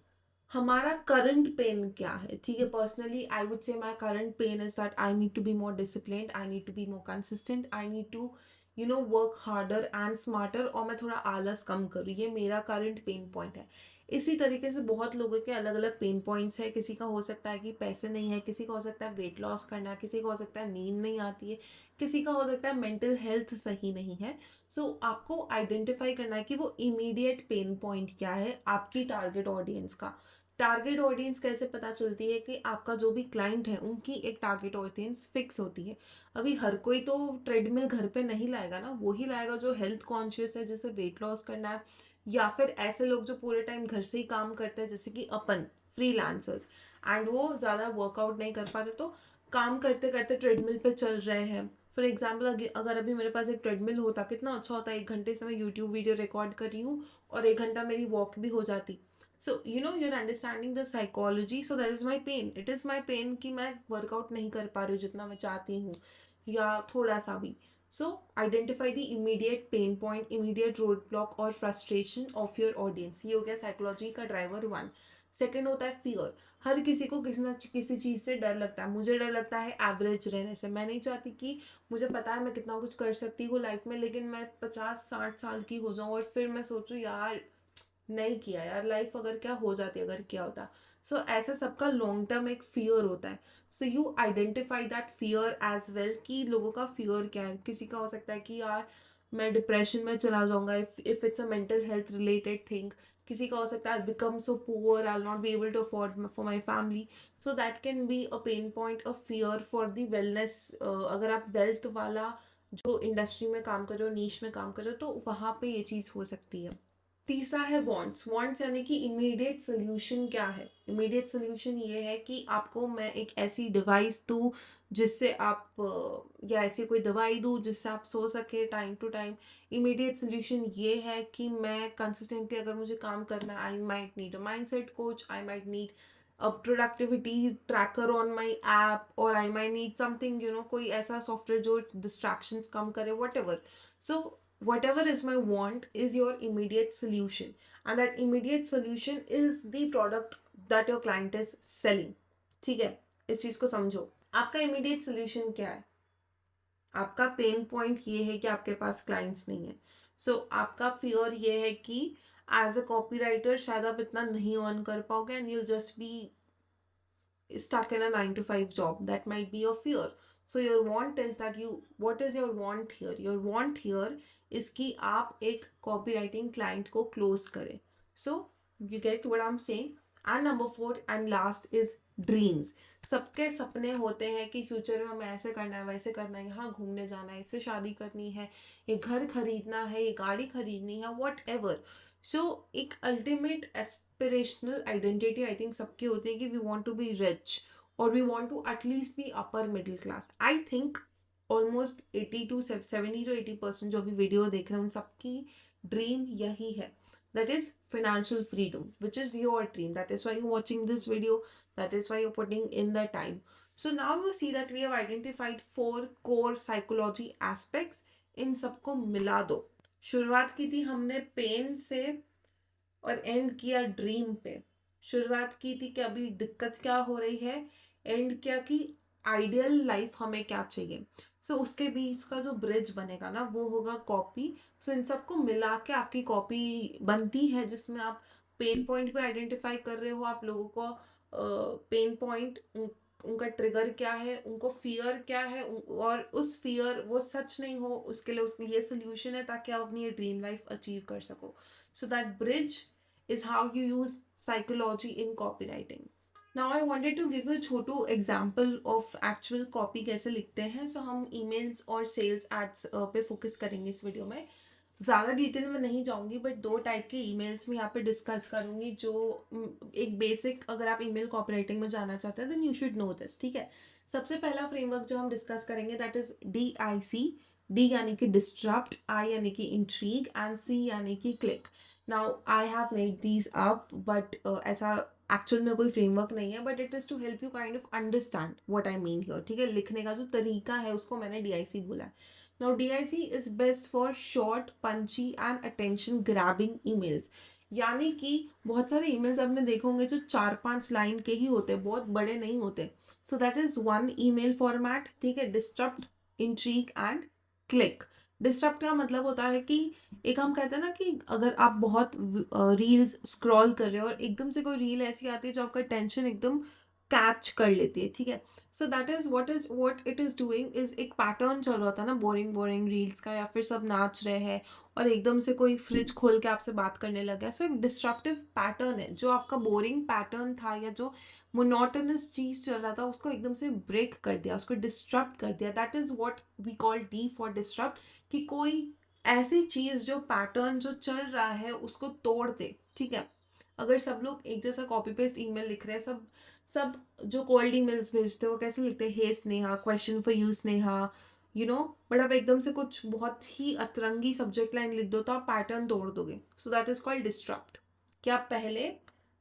हमारा करंट पेन क्या है, ठीक है। Personally I would say my current pain is that I need to be more disciplined, I need to be more consistent, I need to work harder and smarter, और मैं थोड़ा आलस कम करूँ, ये मेरा करंट पेन पॉइंट है। इसी तरीके से बहुत लोगों के अलग अलग पेन पॉइंट्स है। किसी का हो सकता है कि पैसे नहीं है, किसी का हो सकता है वेट लॉस करना है, किसी का हो सकता है नींद नहीं आती है, किसी का हो सकता है मेंटल हेल्थ सही नहीं है। सो आपको आइडेंटिफाई करना है कि वो इमीडिएट पेन पॉइंट क्या है आपकी टारगेट ऑडियंस का। टारगेट ऑडियंस कैसे पता चलती है? कि आपका जो भी क्लाइंट है उनकी एक टारगेट ऑडियंस फिक्स होती है। अभी हर कोई तो ट्रेडमिल घर पे नहीं लाएगा ना, वो ही लाएगा जो हेल्थ कॉन्शियस है, जिसे वेट लॉस करना है, या फिर ऐसे लोग जो पूरे टाइम घर से ही काम करते हैं, जैसे कि अपन फ्रीलांसर्स, एंड वो ज़्यादा वर्कआउट नहीं कर पाते, तो काम करते करते ट्रेडमिल पे चल रहे हैं। फॉर एग्जाम्पल, अगर अभी मेरे पास एक ट्रेडमिल होता, कितना अच्छा होता है, 1 घंटे से मैं यूट्यूब वीडियो रिकॉर्ड कर रही हूँ और 1 घंटा मेरी वॉक भी हो जाती। सो you're understanding the psychology, so that is my pain, it is my pain कि मैं वर्कआउट नहीं कर पा रही हूँ जितना मैं चाहती हूँ, या थोड़ा सा भी। सो identify the immediate pain point, immediate road block और फ्रस्ट्रेशन ऑफ योर ऑडियंस, ये हो गया साइकोलॉजी का ड्राइवर 1। सेकेंड होता है फियर। हर किसी को किसी ना किसी चीज़ से डर लगता है। मुझे डर लगता है एवरेज रहने से। मैं नहीं चाहती कि, मुझे पता है मैं कितना कुछ कर सकती हूँ लाइफ में, लेकिन मैं 50-60 साल की हो जाऊँ और फिर मैं सोचूं यार नहीं किया यार, लाइफ अगर क्या हो जाती, अगर क्या होता। सो ऐसा सबका लॉन्ग टर्म एक फियर होता है। So you identify that fear as well, कि लोगों का फियर क्या है। किसी का हो सकता है कि यार मैं डिप्रेशन में चला जाऊंगा, if it's a mental health related thing. किसी का हो सकता है become so poor, I will not be able to afford for my family. So that can be a pain point of fear for the wellness. अगर आप wealth वाला जो industry में काम कर रहे हो, नीश में काम कर रहे हो, तो वहाँ पे ये चीज़ हो सकती है। तीसरा है वांट्स। वांट्स यानी कि इमीडिएट सोल्यूशन क्या है? इमीडिएट सोल्यूशन ये है कि आपको मैं एक ऐसी डिवाइस दूँ जिससे आप या ऐसी कोई दवाई दूँ जिससे आप सो सके time to time. Immediate solution ये है कि मैं कंसिस्टेंटली अगर मुझे काम करना है, I might need a mindset coach, I might need a productivity tracker on my app, or I might need something, कोई ऐसा सॉफ्टवेयर जो distractions कम करे, whatever. So whatever is my want is your immediate solution, and that immediate solution is the product that your client is selling. ठीक है, इस चीज को समझो। आपका immediate solution क्या है? आपका पेन पॉइंट ये है कि आपके पास क्लाइंट्स नहीं है। सो आपका फियर ये है कि एज अ कॉपी राइटर शायद आप इतना नहीं अर्न कर पाओगे, and you'll just be stuck in a 9 to 5 job. That might be your fear. So your want is that what is your want here? Your want here is कि आप एक copywriting client को close करें. So you get what I'm saying? And number 4 and last is dreams. सबके सपने होते हैं कि फ्यूचर में हमें ऐसे करना है, वैसे करना है, यहाँ घूमने जाना है, इससे शादी करनी है, ये घर खरीदना है, ये गाड़ी खरीदनी है, वॉट एवर। सो एक ultimate aspirational identity I think सबकी होती है कि we want to be rich, or we want to at least be upper middle class. I think almost 80 to 70 to 80% जो भी वीडियो देख रहे हैं उन सबकी ड्रीम यही है. That is financial freedom, which is your dream. That is why you're watching this video. That is why you're putting in the time. So now you see that we have identified 4 core psychology aspects. इन सबको मिला दो. शुरुआत की थी हमने pen से और and किया ड्रीम पे. शुरुआत की थी कि अभी दिक्कत क्या हो रही है, एंड क्या कि आइडियल लाइफ हमें क्या चाहिए. सो उसके बीच का जो ब्रिज बनेगा ना वो होगा कॉपी. सो इन सबको मिला के आपकी कॉपी बनती है, जिसमें आप पेन पॉइंट भी आइडेंटिफाई कर रहे हो. आप लोगों को पेन पॉइंट, उनका ट्रिगर क्या है, उनको फियर क्या है, और उस फियर वो सच नहीं हो उसके लिए उसके ये सोल्यूशन है ताकि आप अपनी ये ड्रीम लाइफ अचीव कर सको. So that bridge is how you use psychology in copywriting. Now I wanted to give you a Chhotu example of actual copy कैसे लिखते हैं. So हम emails और sales ads पे फोकस करेंगे इस वीडियो में. ज़्यादा डिटेल में नहीं जाऊंगी, बट 2 टाइप के ईमेल्स में यहाँ पे डिस्कस करूंगी जो एक बेसिक, अगर आप ईमेल कॉपीराइटिंग में जाना चाहते हैं then you should know this. ठीक है. सबसे पहला फ्रेमवर्क जो हम डिस्कस करेंगे दैट इज DIC. D यानी कि डिस्ट्रप्ट, I यानी कि इंट्रीग, एंड C यानी कि click. Now I have made these up, but ऐसा एक्चुअल में कोई फ्रेमवर्क नहीं है, but it is to help you kind of understand what I mean here. ठीक है. लिखने का जो तरीका है उसको मैंने DIC बोला है. Now DIC is best for short, punchy and attention grabbing emails. यानी कि बहुत सारे emails आपने देखे होंगे जो 4-5 लाइन के ही होते हैं, बहुत बड़े नहीं होते. So that is one email format. ठीक है. Disrupt, intrigue and click. Disturb का मतलब होता है कि एक हम कहते हैं ना कि अगर आप बहुत रील्स स्क्रॉल कर रहे हो और एकदम से कोई रील ऐसी आती है जो आपका टेंशन एकदम कैच कर लेती है. ठीक है. सो that is what it is doing is एक पैटर्न चल रहा था ना बोरिंग रील्स का, या फिर सब नाच रहे हैं और एकदम से कोई फ्रिज खोल के आपसे बात करने लगा. सो एक डिस्ट्रप्टिव पैटर्न है. जो आपका बोरिंग पैटर्न था या जो मोनोटोनस चीज चल रहा था उसको एकदम से ब्रेक कर दिया, उसको डिस्ट्रप्ट कर दिया. That is what we call D for disrupt. कि कोई ऐसी चीज जो पैटर्न जो चल रहा है उसको तोड़ दे. ठीक है. अगर सब लोग एक जैसा कॉपी पेस्ट ईमेल लिख रहे हैं, सब जो कोल्ड ईमेल्स भेजते हैं वो कैसे लिखते हैं, hey Sneha, question for you Sneha, you know. But आप एकदम से कुछ बहुत ही अतरंगी सब्जेक्ट लाइन लिख दो तो आप पैटर्न तोड़ दोगे. So that is called disrupt. कि आप पहले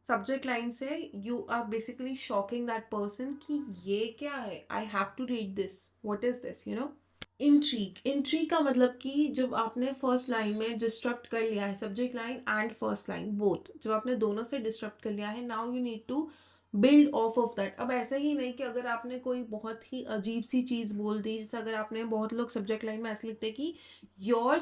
सब्जेक्ट लाइन से you are basically shocking that person कि ये क्या है, I have to read this, what is this, you know. Intrigue का मतलब कि जब आपने फर्स्ट लाइन में डिस्ट्रप्ट कर लिया है, subject line and first line both, जब आपने दोनों से डिस्ट्रप्ट कर लिया है, now you need to build off that. अब ऐसा ही नहीं कि अगर आपने कोई बहुत ही अजीब सी चीज़ बोल दी, जैसे अगर आपने, बहुत लोग सब्जेक्ट लाइन में ऐसे लिखते हैं कि your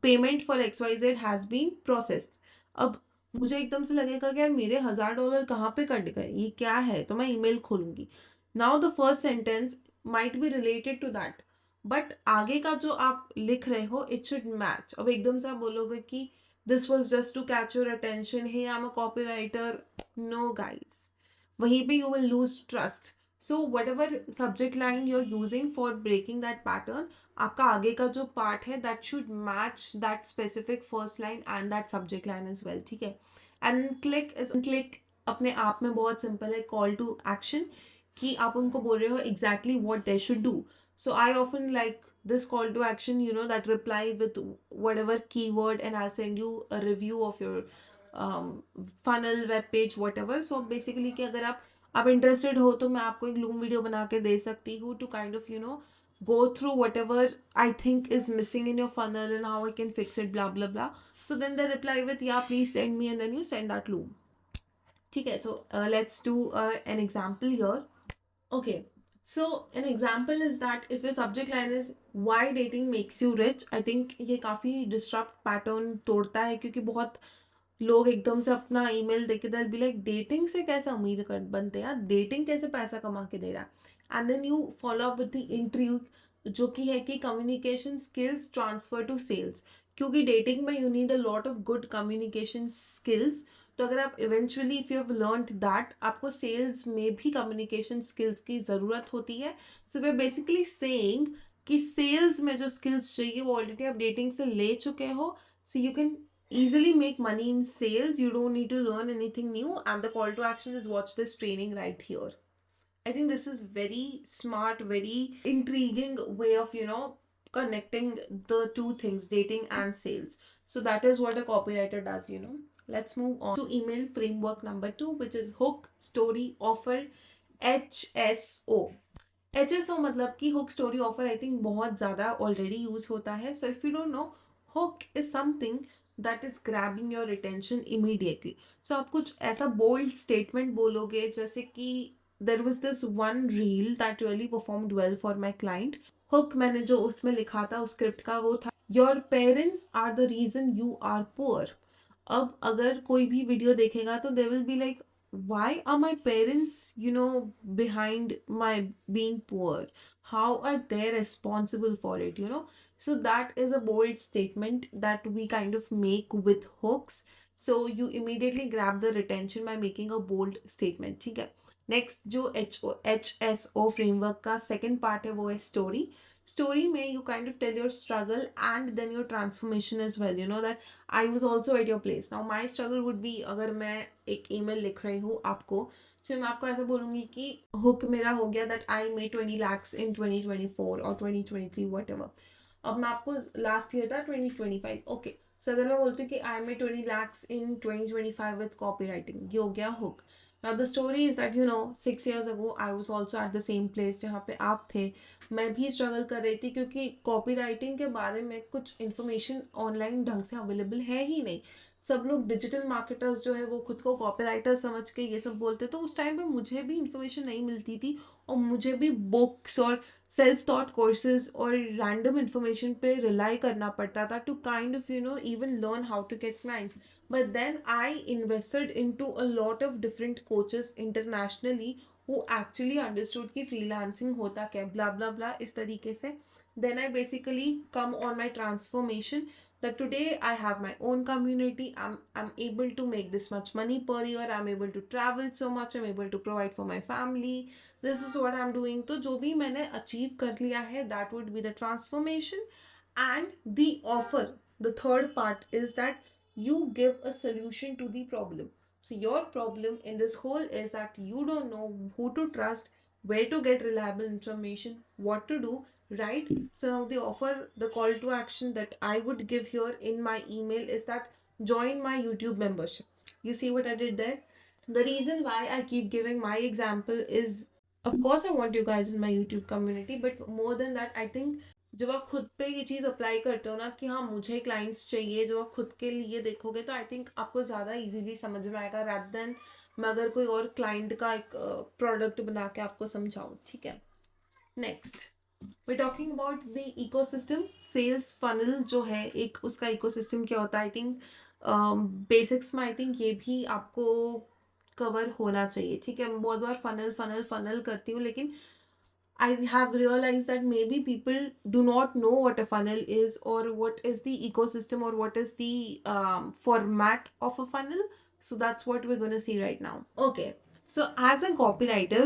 payment for XYZ has been processed. अब मुझे एकदम से लगेगा कि यार मेरे $1000 कहाँ पे कट गए, ये क्या है, तो मैं ईमेल खोलूंगी. Now the first sentence might be related to that, but आगे का जो आप लिख रहे हो इट शुड मैच. अब एकदम से आप बोलोगे कि this was just to catch your attention, hey I am a copy writer. No guys, वहीं पे you will lose trust. So whatever subject line you are using for breaking that pattern, आपका आगे का जो part है that should match that specific first line and that subject line is well. ठीक है. And click अपने आप में बहुत सिंपल है, कॉल टू एक्शन, कि आप उनको बोल रहे हो exactly what they should do. So I often like this call to action, you know, that reply with whatever keyword and I'll send you a review of your funnel, web page, whatever. So basically कि अगर आप interested हो तो मैं आपको एक Loom video बना के दे सकती हूँ to kind of, you know, go through whatever I think is missing in your funnel and how I can fix it, blah, blah, blah. So then they reply with, yeah, please send me, and then you send that Loom. ठीक है. So let's do an example here. Okay. So an example is that if your subject line is why dating makes you rich, I think ये काफ़ी disrupt pattern तोड़ता है, क्योंकि बहुत लोग एकदम से अपना ईमेल देखे they'll be like dating से कैसे अमीर कर बनते हैं यार, dating कैसे पैसा कमा के दे रहा है. And then you follow up with the interview जो कि है कि communication skills transfer to sales. क्योंकि dating में you need a lot of good communication skills. तो अगर आप eventually if you have learned that, आपको सेल्स में भी कम्युनिकेशन स्किल्स की ज़रूरत होती है. So we are basically saying कि सेल्स में जो स्किल्स चाहिए वो ऑलरेडी आप डेटिंग से ले चुके हो. सो you can easily make money in sales. You don't need to learn anything new, and the call to action is watch this training right here. I think this is very smart, very intriguing way of, connecting the two things, dating and sales. So that is what a copywriter does. Let's move on to email framework number 2, which is hook, story, offer, HSO. HSO मतलब कि hook, story, offer I think बहुत ज़्यादा already use होता है. So if you don't know, hook is something that is grabbing your attention immediately. So आप कुछ ऐसा bold statement बोलोगे जैसे कि there was this one reel that really performed well for my client. Hook मैंने जो उसमें लिखा था उस script का वो था, your parents are the reason you are poor. अब अगर कोई भी वीडियो देखेगा तो they will be like, why are my parents behind my being poor? How are they responsible for it? So that is a bold statement that we kind of make with hooks. So you immediately grab the attention by making a bold statement. ठीक है. Next जो HSO framework का second part है वो है story. Story में you kind of tell your struggle and then your transformation as well. That I was also at your place. Now my struggle would be, अगर मैं एक email लिख रही हूँ आपको, तो मैं आपको ऐसा बोलूँगी कि हुक मेरा हो गया दैट आई मेड 20 lakhs इन 2024 और 2023 वट एवर. अब मैं आपको लास्ट ईयर था 2025. ओके, सो अगर मैं बोलती हूँ कि I made 20 lakhs in 2025 with copy writing, ये हो गया hook. Now the story is that 6 years ago I was also at the same place जहाँ पे आप थे. मैं भी स्ट्रगल कर रही थी क्योंकि कॉपी राइटिंग के बारे में कुछ इन्फॉर्मेशन ऑनलाइन ढंग से अवेलेबल है ही नहीं. सब लोग डिजिटल मार्केटर्स जो है वो खुद को कॉपी राइटर समझ के ये सब बोलते. तो उस टाइम पे मुझे भी इन्फॉर्मेशन नहीं मिलती थी और मुझे भी बुक्स और सेल्फ थॉट कोर्सेज और रैंडम इन्फॉर्मेशन पे रिलाई करना पड़ता था to kind of even learn how to get clients. But then I invested into a lot of different coaches internationally who actually understood कि freelancing होता क्या, blah blah blah इस तरीके से. Then I basically come on my transformation that today I have my own community. I'm able to make this much money per year. I'm able to travel so much. I'm able to provide for my family. This is what I'm doing. तो जो भी मैंने achieve कर लिया है, that would be the transformation. And the offer, the third part is that you give a solution to the problem. So your problem in this whole is that you don't know who to trust, where to get reliable information, what to do, right? So now the offer, the call to action that I would give here in my email is that join my YouTube membership. You see what I did there? The reason why I keep giving my example is, of course I want you guys in my YouTube community, but more than that I think जब आप खुद पे ये चीज़ apply करते हो ना कि हाँ मुझे क्लाइंट्स चाहिए, जब आप खुद के लिए देखोगे तो आई थिंक आपको ज़्यादा इजीली समझ में आएगा रैदर देन मैं अगर कोई और क्लाइंट का एक प्रोडक्ट बना के आपको समझाऊँ. ठीक है. Next we talking about the ecosystem. Sales funnel जो है एक उसका इकोसिस्टम क्या होता है, आई थिंक बेसिक्स में आई थिंक ये भी आपको कवर होना चाहिए. ठीक है. मैं बहुत बार फनल फनल फनल करती हूँ, लेकिन I have realized that maybe people do not know what a funnel is or what is the ecosystem or what is the format of a funnel. So that's what we're going to see right now. Okay. So as a copywriter,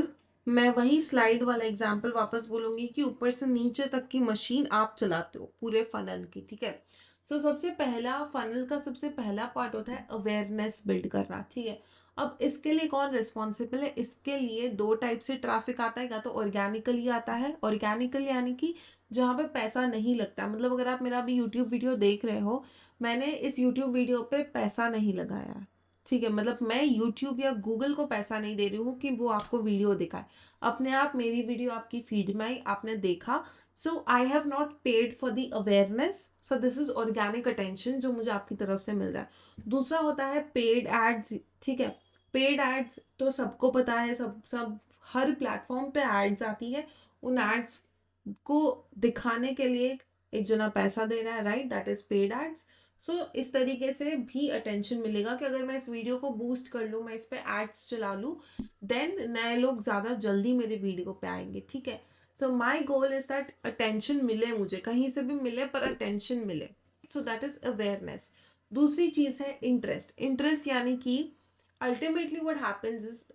मैं वही slide वाला example वापस बोलूँगी कि ऊपर से नीचे तक की मशीन आप चलाते हो पूरे फनल की. ठीक है. सो सबसे पहला फनल का सबसे पहला पार्ट होता है अवेयरनेस बिल्ड करना. ठीक है. अब इसके लिए कौन रिस्पॉन्सिबल है? इसके लिए दो टाइप से ट्रैफिक आता है. या तो ऑर्गेनिकली आता है, ऑर्गेनिकल यानी कि जहाँ पे पैसा नहीं लगता. मतलब अगर आप मेरा अभी यूट्यूब वीडियो देख रहे हो, मैंने इस यूट्यूब वीडियो पे पैसा नहीं लगाया. ठीक है. मतलब मैं यूट्यूब या गूगल को पैसा नहीं दे रही हूँ कि वो आपको वीडियो दिखाए. अपने आप मेरी वीडियो आपकी फीड में आई, आपने देखा. So I have not paid for the awareness. So this is organic attention जो मुझे आपकी तरफ से मिल रहा है. दूसरा होता है पेड एड्स. ठीक है. पेड एड्स तो सबको पता है, सब हर प्लेटफॉर्म पे एड्स आती है. उन एड्स को दिखाने के लिए एक जना पैसा दे रहा है, right? That is paid ads. So इस तरीके से भी अटेंशन मिलेगा कि अगर मैं इस वीडियो को बूस्ट कर लूँ, मैं इस पे एड्स चला लूँ, देन नए लोग ज़्यादा जल्दी मेरे वीडियो पे आएंगे. ठीक है. सो my goal is that attention मिले, मुझे कहीं से भी मिले पर अटेंशन मिले. सो दैट इज अवेयरनेस. दूसरी चीज़ है इंटरेस्ट. इंटरेस्ट यानी कि अल्टीमेटली व्हाट हैपेंस इज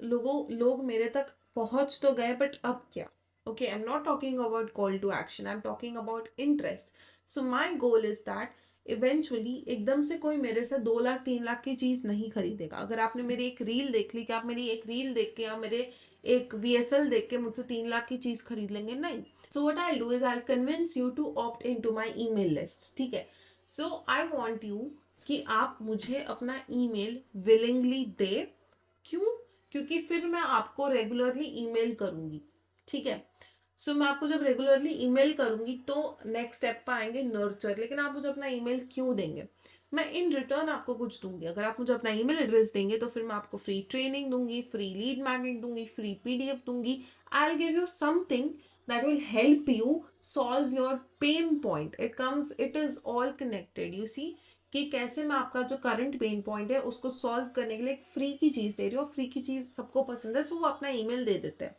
लोग मेरे तक पहुंच तो गए, बट अब क्या? Okay, I am not talking about call to action, I am talking about interest. So my goal is that eventually एकदम से कोई मेरे से 2 लाख 3 लाख की चीज़ नहीं खरीदेगा. अगर आपने मेरी एक रील देख ली, कि आप मेरी एक रील देख के या मेरे एक VSL देख के मुझसे 3 लाख की चीज खरीद लेंगे, नहीं. So what I do is I convince you to opt into my email list. ठीक है. सो आई वांट यू कि आप मुझे अपना ईमेल विलिंगली दे. क्यों? क्योंकि फिर मैं आपको रेगुलरली ईमेल करूंगी. ठीक है. सो मैं आपको जब रेगुलरली ईमेल करूंगी तो नेक्स्ट स्टेप पे आएंगे नर्चर. लेकिन आप मुझे अपना ईमेल क्यों देंगे? मैं इन रिटर्न आपको कुछ दूंगी. अगर आप मुझे अपना ईमेल एड्रेस देंगे तो फिर मैं आपको फ्री ट्रेनिंग दूंगी, फ्री लीड मैग्नेट दूंगी, फ्री PDF दूंगी. I will give you something that will help you solve your pain point. It is all connected. You see कि कैसे मैं आपका जो करंट पेन पॉइंट है उसको सॉल्व करने के लिए एक फ्री की चीज दे रही हूँ. फ्री की चीज सबको पसंद है, सो वो अपना ईमेल दे देते हैं.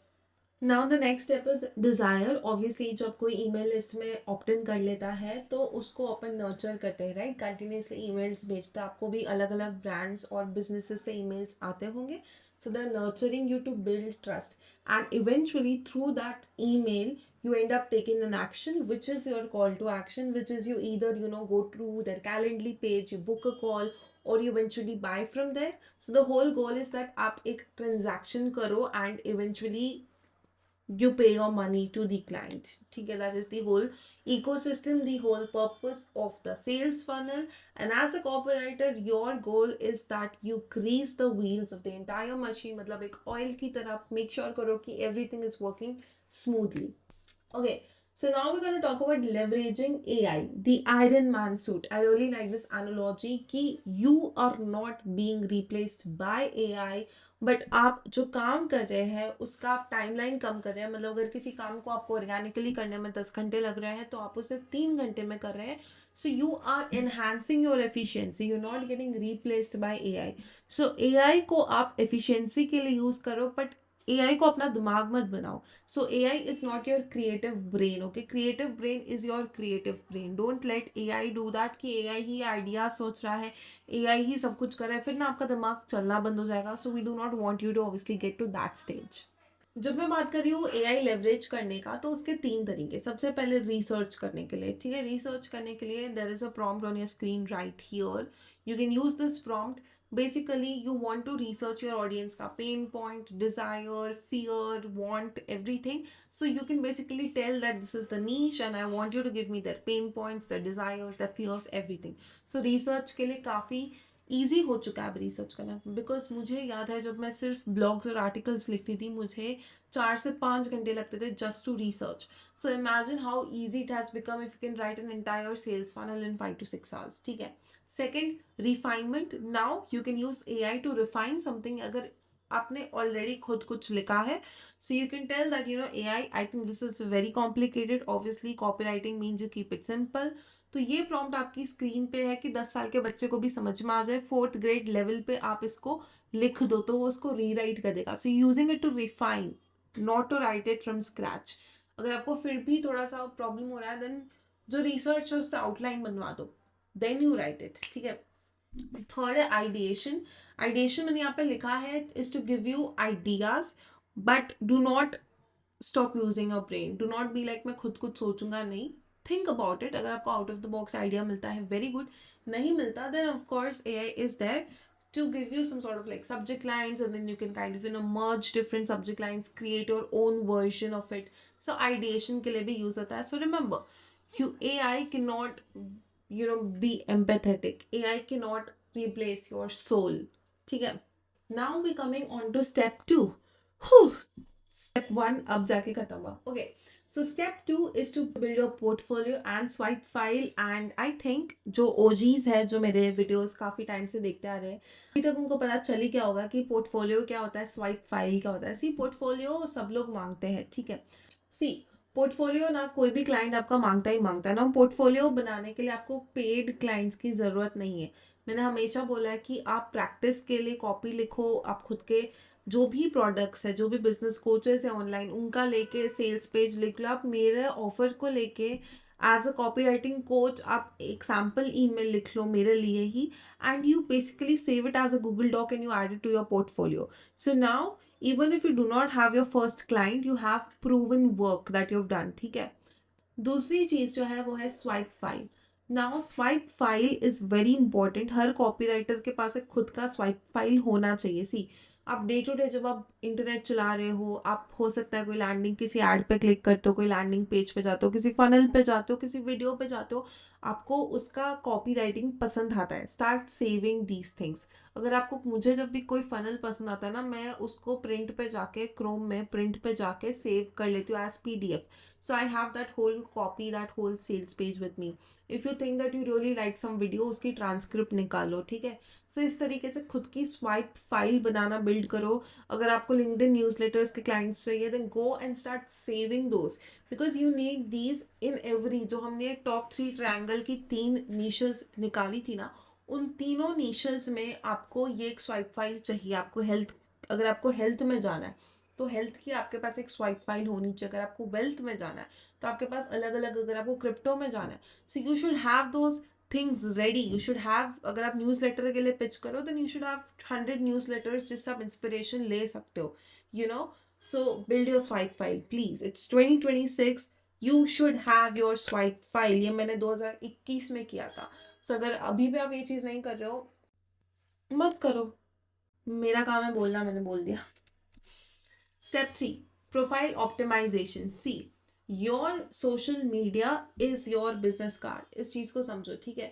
Now the next step is desire. Obviously जब कोई ईमेल लिस्ट में ऑप्ट इन कर लेता है तो उसको अपन नर्चर करते हैं, राइट. कंटिन्यूसली ईमेल्स भेजते हैं. आपको भी अलग अलग ब्रांड्स और बिजनेसेस से ईमेल्स आते होंगे. So they're nurturing you to build trust, and eventually through that email you end up taking an action, which is your call to action, which is you either go to their Calendly page, you book a call, or you eventually buy from there. So the whole goal is that आप एक transaction करो and eventually you pay your money to the client. Okay, that is the whole ecosystem, the whole purpose of the sales funnel. And as a copywriter, your goal is that you grease the wheels of the entire machine. मतलब एक oil की तरह make sure करो कि everything is working smoothly. Okay, so now we're going to talk about leveraging AI, the Iron Man suit. I really like this analogy कि you are not being replaced by AI, but आप जो काम कर रहे हैं उसका आप timeline कम कर रहे हैं. मतलब अगर किसी काम को आपको ऑर्गेनिकली करने में 10 घंटे लग रहे हैं तो आप उसे 3 घंटे में कर रहे हैं. So you are enhancing your efficiency, you not getting replaced by AI. So AI को आप एफिशिएंसी के लिए यूज करो, बट AI को अपना दिमाग मत बनाओ. So AI is not your creative brain. Okay, creative brain is your creative brain. Don't let AI do that कि AI ही आइडिया सोच रहा है, AI ही सब कुछ कर रहा है, फिर ना आपका दिमाग चलना बंद हो जाएगा. So we do not want you to obviously get to that stage. जब मैं बात कर रही हूँ AI लेवरेज करने का तो उसके 3 तरीके. सबसे पहले रिसर्च करने के लिए. ठीक है, रिसर्च करने के लिए there is a prompt on your screen right here. You can use this prompt. Basically you want to research your audience ka pain point, desire, fear, want, everything. So you can basically tell that this is the niche and I want you to give me their pain points, their desires, their fears, everything. So research के लिए काफ़ी easy हो चुका है अब research करना. Because मुझे याद है जब मैं सिर्फ ब्लॉग्स और आर्टिकल्स लिखती थी मुझे 4 से 5 घंटे लगते थे just to research. So imagine how easy it has become if you can write an entire sales funnel in 5 to 6 hours. ठीक है. Second, refinement. Now you can use AI to refine something. अगर आपने already खुद कुछ लिखा है, so you can tell that AI, I think this is very complicated. Obviously copy writing means you keep it simple. तो ये prompt आपकी screen पे है कि 10 साल के बच्चे को भी समझ में आ जाए. 4th ग्रेड लेवल पे आप इसको लिख दो तो वो उसको रीराइट कर देगा. So using it to refine, not to write it from scratch. अगर आपको फिर भी थोड़ा सा प्रॉब्लम हो रहा है देन जो रिसर्च है उससे आउटलाइन बनवा दो, देन यू राइट इट. ठीक है. थर्ड है आइडिएशन. आइडिएशन मैंने यहाँ पे लिखा है is to give you ideas, but do not stop using your brain. Do not be like मैं खुद कुछ सोचूंगा, नहीं. Think about it. अगर आपको out of the box idea मिलता है वेरी गुड, नहीं मिलता then of course AI is there to give you some sort of like subject lines, and then you can kind of merge different subject lines, create your own version of it. So ideation के लिए भी use होता है. So remember, AI cannot be empathetic. AI cannot replace your soul. ठीक है. Now we coming on to step 2. Step 1 अब जाके खत्म हुआ. Okay, so step 2 is to build your portfolio and swipe file. And I think जो OGs है जो मेरे videos काफ़ी टाइम से देखते आ रहे हैं अभी तक उनको पता चल ही क्या होगा कि पोर्टफोलियो क्या होता है, स्वाइप फाइल क्या होता है. सी पोर्टफोलियो सब लोग मांगते हैं. ठीक है. सी पोर्टफोलियो ना कोई भी क्लाइंट आपका मांगता ही मांगता है ना. पोर्टफोलियो बनाने के लिए आपको पेड क्लाइंट्स की ज़रूरत नहीं है. मैंने हमेशा बोला है कि आप प्रैक्टिस के लिए कॉपी लिखो. आप खुद के जो भी प्रोडक्ट्स है, जो भी बिजनेस कोचेस है ऑनलाइन, उनका लेके सेल्स पेज लिख लो. आप मेरे ऑफर को लेके as a copy writing coach आप एक सैम्पल ईमेल लिख लो मेरे लिए ही, and you basically save it as a Google doc and you add it to your portfolio. So now even if you do not have your first client, you have proven work that you've done. ठीक है. दूसरी चीज जो है वो है swipe file. Now swipe file is very important. Her copywriter के पास एक खुद का स्वाइप फाइल होना चाहिए. सी आप डे टू डे जब आप इंटरनेट चला रहे हो, आप हो सकता है कोई लैंडिंग, किसी ऐड पे क्लिक करते हो, कोई लैंडिंग पेज पे जाते हो, किसी फनल पे जाते हो, किसी वीडियो पे जाते हो, आपको उसका कॉपी राइटिंग पसंद आता है, स्टार्ट सेविंग दीज थिंग्स। अगर आपको, मुझे जब भी कोई फनल पसंद आता है ना, मैं उसको प्रिंट पे जाके, क्रोम में प्रिंट पे जाके सेव कर लेती हूँ as PDF. So I have that whole copy, that whole sales page with me. If you think that you really like some video, उसकी ट्रांसक्रिप्ट निकालो, ठीक है. सो इस तरीके से खुद की स्वाइप फाइल बनाना बिल्ड करो. अगर आपको लिंक्डइन न्यूज़लेटर्स के क्लाइंट्स चाहिए, then go and start saving those, because you need these in every. जो हमने टॉप 3 ट्रायंगल की 3 नीशेस निकाली थी ना, उन तीनों नीशेस में आपको ये एक स्वाइप फाइल चाहिए. आपको हेल्थ, अगर आपको हेल्थ में जाना है तो हेल्थ की आपके पास एक स्वाइप फाइल होनी चाहिए. अगर आपको वेल्थ में जाना है तो आपके पास अलग अलग, अगर आपको क्रिप्टो में जाना है, so you should have those things ready. You should have, अगर आप न्यूज़ लेटर के लिए पिच करो, then you should have 100 newsletters जिससे आप इंस्पिरेशन ले सकते हो, you know. So build your swipe file please. It's 2026. You should have your swipe file. ये मैंने 2021 में किया था. सो अगर अभी भी आप ये चीज़ नहीं कर रहे हो, मत करो. मेरा काम है बोलना, मैंने बोल दिया. Step 3, profile optimization. See, your social media is your business card. इस चीज़ को समझो, ठीक है.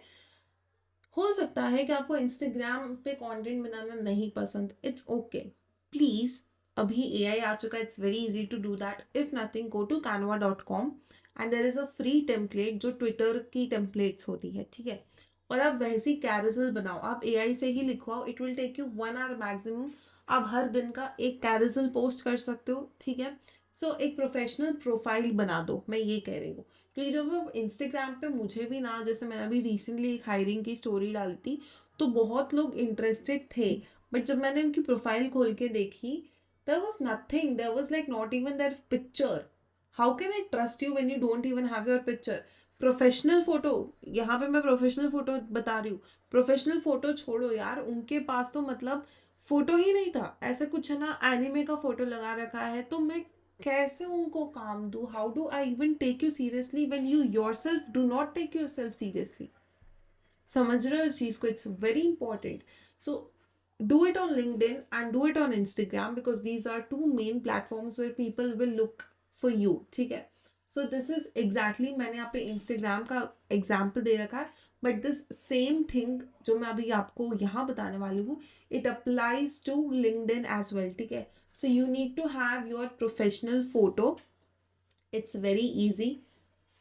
हो सकता है कि आपको इंस्टाग्राम पे कंटेंट बनाना नहीं पसंद. It's okay. प्लीज़, अभी AI आ चुका है. It's very easy to do that. If nothing, go to canva.com and there is a free template जो ट्विटर की टेम्पलेट्स होती है, ठीक है. और आप वैसी कैरोसेल बनाओ. आप AI से ही लिखवाओ. It will take you 1 hour maximum. आप हर दिन का एक कैरोसेल पोस्ट कर सकते हो, ठीक है. सो एक प्रोफेशनल प्रोफाइल बना दो, मैं ये कह रही हूँ. क्योंकि जब आप इंस्टाग्राम पे, मुझे भी ना, जैसे मैंने अभी रिसेंटली एक हायरिंग की स्टोरी डाली थी, तो बहुत लोग इंटरेस्टेड थे. बट जब मैंने उनकी प्रोफाइल खोल के देखी, there was nothing. There was like not even their picture. How can I trust you when you don't even have your picture? Professional photo, यहाँ पे मैं प्रोफेशनल फोटो बता रही हूँ. प्रोफेशनल फोटो छोड़ो यार, उनके पास तो मतलब फोटो ही नहीं था. ऐसे कुछ है ना, एनिमे का फोटो लगा रखा है. तो मैं कैसे उनको काम दूँ? How do I even take you seriously when you yourself do not take yourself seriously? समझ रहे हो इस चीज़ को? It's very important. So do it on LinkedIn and do it on Instagram, because these are 2 main platforms where people will look for you, ठीक है. सो this is exactly, मैंने यहाँ पे इंस्टाग्राम का एग्जाम्पल दे रखा है. बट दिस सेम थिंग जो मैं अभी आपको यहाँ बताने वाली हूँ, it applies to LinkedIn as well, ठीक है. So you need to have your professional photo. It's very easy.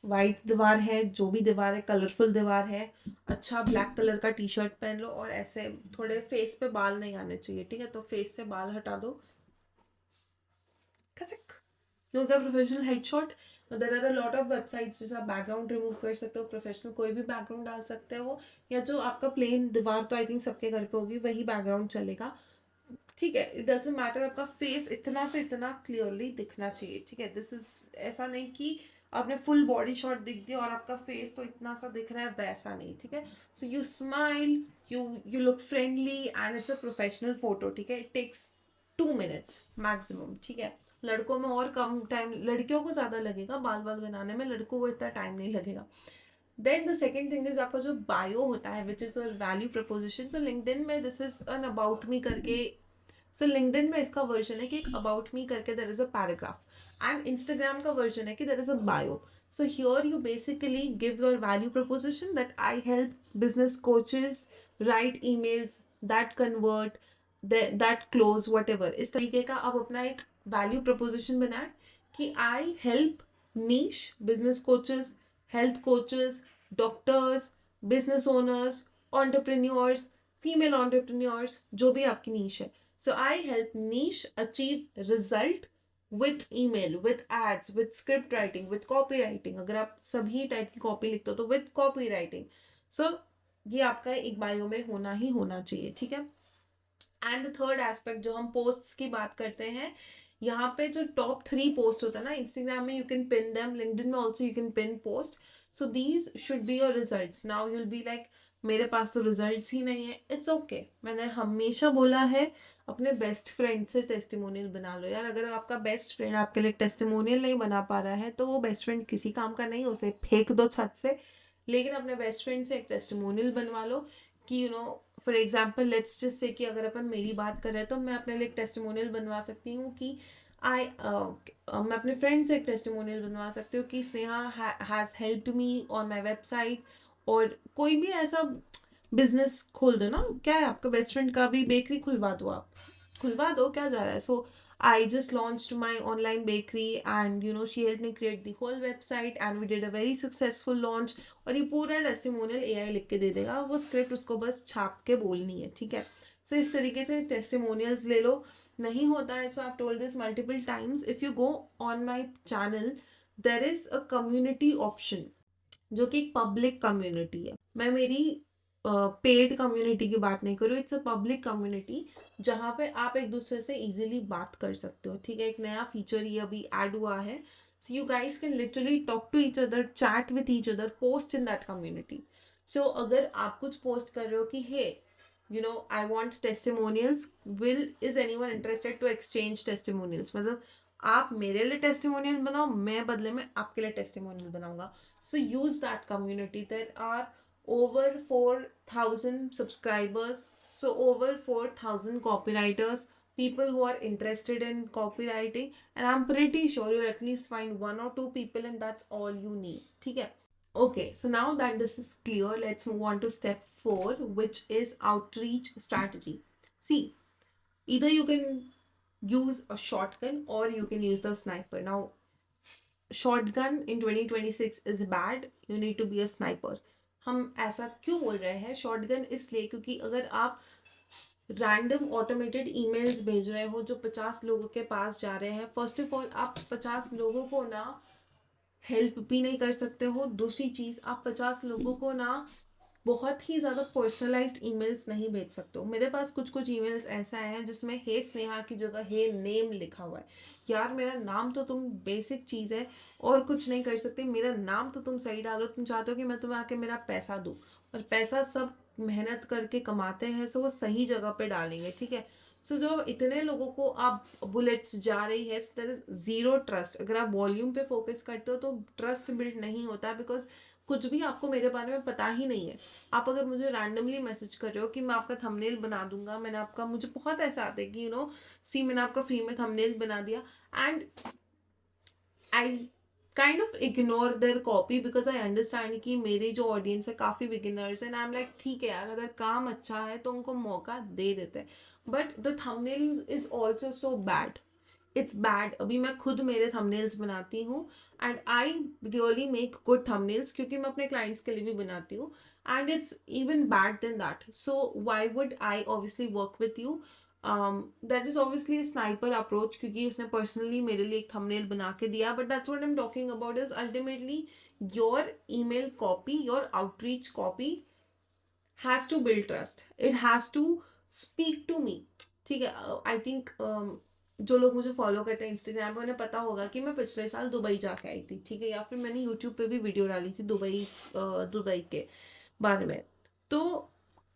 White दीवार है, जो भी दीवार है, कलरफुल दीवार है. अच्छा ब्लैक कलर का टी शर्ट पहन लो, और ऐसे थोड़े फेस पे बाल नहीं आने चाहिए, ठीक है. तो फेस से बाल हटा दो. खचक. यू गया professional headshot. There are a lot of websites जिससे आप बैकग्राउंड रिमूव कर सकते हो. प्रोफेशनल कोई भी बैकग्राउंड डाल सकते हो, या जो आपका प्लेन दीवार, तो आई थिंक सबके घर पे होगी, वही बैकग्राउंड चलेगा, ठीक है. It doesn't matter. आपका फेस इतना से इतना क्लियरली दिखना चाहिए, ठीक है. दिस इज, ऐसा नहीं कि आपने फुल बॉडी शॉट दिख दिया और आपका फेस तो इतना सा दिख रहा है, वैसा नहीं, ठीक है. So you smile, you look friendly and it's a professional photo, ठीक है. इट टेक्स 2 minutes मैक्सिमम, ठीक है. लड़कों में और कम टाइम, लड़कियों को ज़्यादा लगेगा बाल बाल बनाने में, लड़कों को इतना टाइम नहीं लगेगा. Then the second thing is आपका जो बायो होता है, which is value proposition. So LinkedIn में this is an about me करके. सो लिंक्डइन में इसका वर्जन है कि एक अबाउट मी करके देर is a paragraph, and Instagram का वर्जन है कि देर is a bio. So here you basically give your value preposition that I help business coaches right emails that convert, that close, what ever. इस तरीके का आप अपना एक वैल्यू प्रपोजिशन बनाए कि I help niche business coaches, health coaches, doctors, business owners, entrepreneurs, female entrepreneurs, जो भी आपकी नीश है. So I help niche achieve result with email, with ads, with script writing, with copywriting. अगर आप सभी टाइप की कॉपी लिखते हो तो with copywriting. So ये आपका एक बायो में होना ही होना चाहिए, ठीक है. एंड द थर्ड एस्पेक्ट, जो हम पोस्ट्स की बात करते हैं, यहाँ पे जो टॉप 3 पोस्ट होता है ना, इंस्टाग्राम में you can pin them, LinkedIn में also you can pin post. So these should be your results. Now you'll be like, मेरे पास तो रिजल्ट्स ही नहीं है. It's okay. मैंने हमेशा बोला है, अपने बेस्ट फ्रेंड से टेस्टिमोनियल बना लो यार. अगर आपका बेस्ट फ्रेंड आपके लिए टेस्टिमोनियल नहीं बना पा रहा है, तो वो बेस्ट फ्रेंड किसी काम का नहीं, उसे फेंक दो छत से. लेकिन अपने बेस्ट फ्रेंड से एक टेस्टिमोनियल बनवा लो कि for example let's just say कि अगर अपन मेरी बात कर रहे हैं तो मैं अपने लिए एक टेस्टिमोनियल बनवा सकती हूँ कि मैं अपने फ्रेंड से एक टेस्टिमोनियल बनवा सकती हूँ कि Sneha has helped me on my website. और कोई भी ऐसा बिजनेस खोल दो ना, क्या है आपका बेस्ट फ्रेंड का भी बेकरी खुलवा दो, आप खुलवा दो, क्या जा रहा है। सो I just launched my online bakery and she helped me create the whole website and we did a very successful launch। और ये पूरा टेस्टिमोनियल AI लिख के दे देगा, वो स्क्रिप्ट उसको बस छाप के बोलनी है, ठीक है। सो इस तरीके से टेस्टिमोनियल्स ले लो, नहीं होता है। So I told this multiple times, if you go on my channel there is a community option जो कि एक पब्लिक कम्युनिटी है। मैं मेरी पेड कम्युनिटी की बात नहीं करूँ, इट्स अ पब्लिक कम्युनिटी जहाँ पे आप एक दूसरे से इजीली बात कर सकते हो, ठीक है। एक नया फीचर ये अभी ऐड हुआ है, so you guys can literally talk to each other, chat with each other, post in that community. So अगर आप कुछ पोस्ट कर रहे हो कि hey I want testimonials, is anyone interested to exchange testimonials, मतलब आप मेरे लिए टेस्टिमोनियल बनाओ, मैं बदले में आपके लिए टेस्टिमोनियल बनाऊंगा। So use that community. There are over 4,000 subscribers, so over 4,000 copywriters, people who are interested in copywriting, and I'm pretty sure you'll at least find one or two people and that's all you need, ठीक है। Okay, so now that this is clear, let's move on to step 4, which is outreach strategy. See, either you can use a shotgun or you can use the sniper. Now shotgun in 2026 is bad, you need to be a sniper. हम ऐसा क्यों बोल रहे हैं shotgun? इसलिए क्योंकि अगर आप रैंडम ऑटोमेटेड ईमेल्स भेज रहे हो जो 50 लोगों के पास जा रहे हैं, फर्स्ट ऑफ ऑल आप 50 लोगों को ना हेल्प भी नहीं कर सकते हो, दूसरी चीज़ आप 50 लोगों को ना बहुत ही ज़्यादा पर्सनलाइज्ड ईमेल्स नहीं भेज सकते हो। मेरे पास कुछ कुछ ईमेल्स ऐसा है जिसमें हे स्नेहा की जगह हे नेम लिखा हुआ है। यार मेरा नाम तो तुम बेसिक चीज़ है और कुछ नहीं कर सकते, मेरा नाम तो तुम सही डालो। तुम चाहते हो कि मैं तुम्हें आके मेरा पैसा दूँ, और पैसा सब मेहनत करके कमाते हैं, सो वो सही जगह पे डालेंगे, ठीक है। सो जब इतने लोगों को आप बुलेट्स जा रही है, so there is zero trust. अगर आप वॉल्यूम पे फोकस करते हो तो ट्रस्ट बिल्ड नहीं होता, बिकॉज कुछ भी आपको मेरे बारे में पता ही नहीं है। आप अगर मुझे रैंडमली मैसेज कर रहे हो कि मैं आपका थंबनेल बना दूंगा, मैंने आपका, मुझे बहुत ऐसा आता है कि सी मैंने आपका फ्री में थंबनेल बना दिया, and I kind of ignore their copy because I understand कि मेरी जो ऑडियंस है काफ़ी beginners and I am like ठीक है यार, अगर काम अच्छा है तो उनको मौका दे देते हैं। But the thumbnail is also so bad, it's bad. अभी मैं खुद मेरे थंबनेल्स बनाती हूँ and I really make good thumbnails, क्योंकि मैं अपने क्लाइंट्स के लिए भी बनाती हूँ, and it's even bad then that. So why would I obviously work with you? That is obviously sniper approach, क्योंकि उसने पर्सनली मेरे लिए एक थंबनेल बना के दिया। But that's what I am talking about is ultimately your email copy, your outreach copy has to build trust, it has to speak to me, ठीक है। आई थिंक जो लोग मुझे फॉलो करते हैं इंस्टाग्राम पे, उन्हें पता होगा कि मैं पिछले साल दुबई जाके आई थी, ठीक है, या फिर मैंने यूट्यूब पे भी वीडियो डाली थी दुबई के बारे में। तो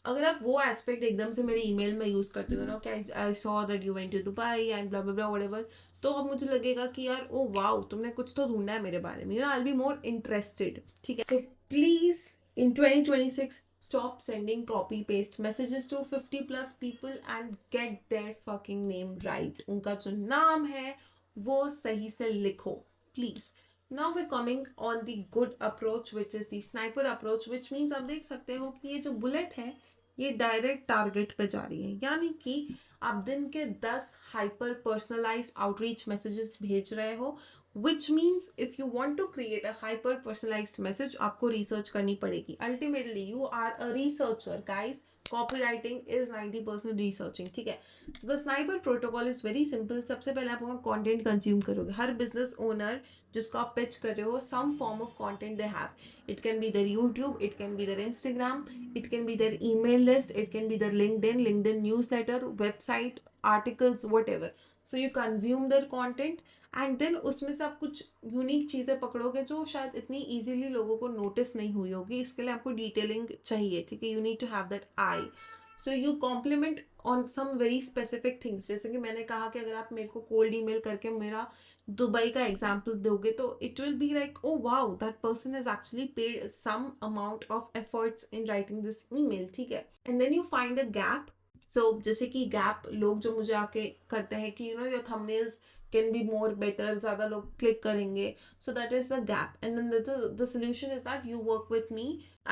अगर आप वो एस्पेक्ट एकदम से मेरे ईमेल में यूज करते हो ना, कि I saw that you went to Dubai and blah blah blah whatever, तो अब मुझे लगेगा कि यार ओ वाओ, तुमने कुछ तो ढूंढा है मेरे बारे में, I will be more interested, ठीक है। So please in 2026 stop sending copy paste messages to 50 plus people and get their fucking name right। उनका जो नाम है वो सही से लिखो please. Now we're coming on the good approach, which is the sniper approach, which means आप देख सकते हो कि ये जो बुलेट है ये डायरेक्ट टारगेट पे जा रही है, यानी कि आप दिन के 10 हाइपर पर्सनलाइज्ड आउटरीच मैसेजेस भेज रहे हो, which means if you want to create a hyper personalized message, आपको रिसर्च करनी पड़ेगी। Ultimately you are a researcher guys, copywriting is 90% researching, ठीक है। So the sniper protocol is very simple। सबसे पहले आप अपना content consume करोगे। हर business owner जिसको आप pitch कर रहे हो, some form of content they have, it can be their YouTube, it can be their Instagram, it can be their email list, it can be their LinkedIn newsletter, website, articles, whatever। So you consume their content and then उसमें से आप कुछ unique चीज़ें पकड़ोगे जो शायद इतनी easily लोगों को नोटिस नहीं हुई होगी, इसके लिए आपको डिटेलिंग चाहिए, ठीक है। You need to have that eye. So you compliment on some very specific things, जैसे कि मैंने कहा कि अगर आप मेरे को कोल्ड ईमेल करके मेरा दुबई का एग्जाम्पल दोगे तो it will be like oh wow that person is actually paid some amount of efforts in writing this email, ठीक है। And then you find a gap. So जैसे कि गैप लोग जो मुझे आके करते हैं कि your thumbnails can be more better, ज़्यादा लोग क्लिक करेंगे, so that is the gap. And then the solution is that you work with me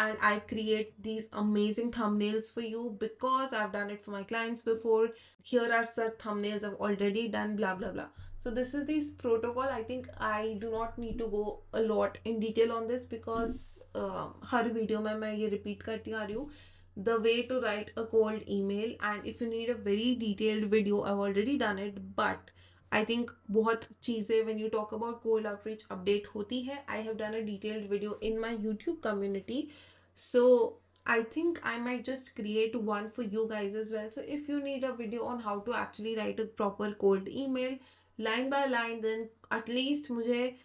and I create these amazing thumbnails for you because I've done it for my clients before. Here are such thumbnails I've already done, blah blah blah. So this is this protocol. I think I do not need to go a lot in detail on this because her video में मैं ये repeat करती आ रही हूँ, the way to write a cold email. And if you need a very detailed video, I've already done it, but I think बहुत चीज़ें when you talk about cold outreach update होती है. I have done a detailed video in my YouTube community, so I think I might just create one for you guys as well. So if you need a video on how to actually write a proper cold email line by line, then at least मुझे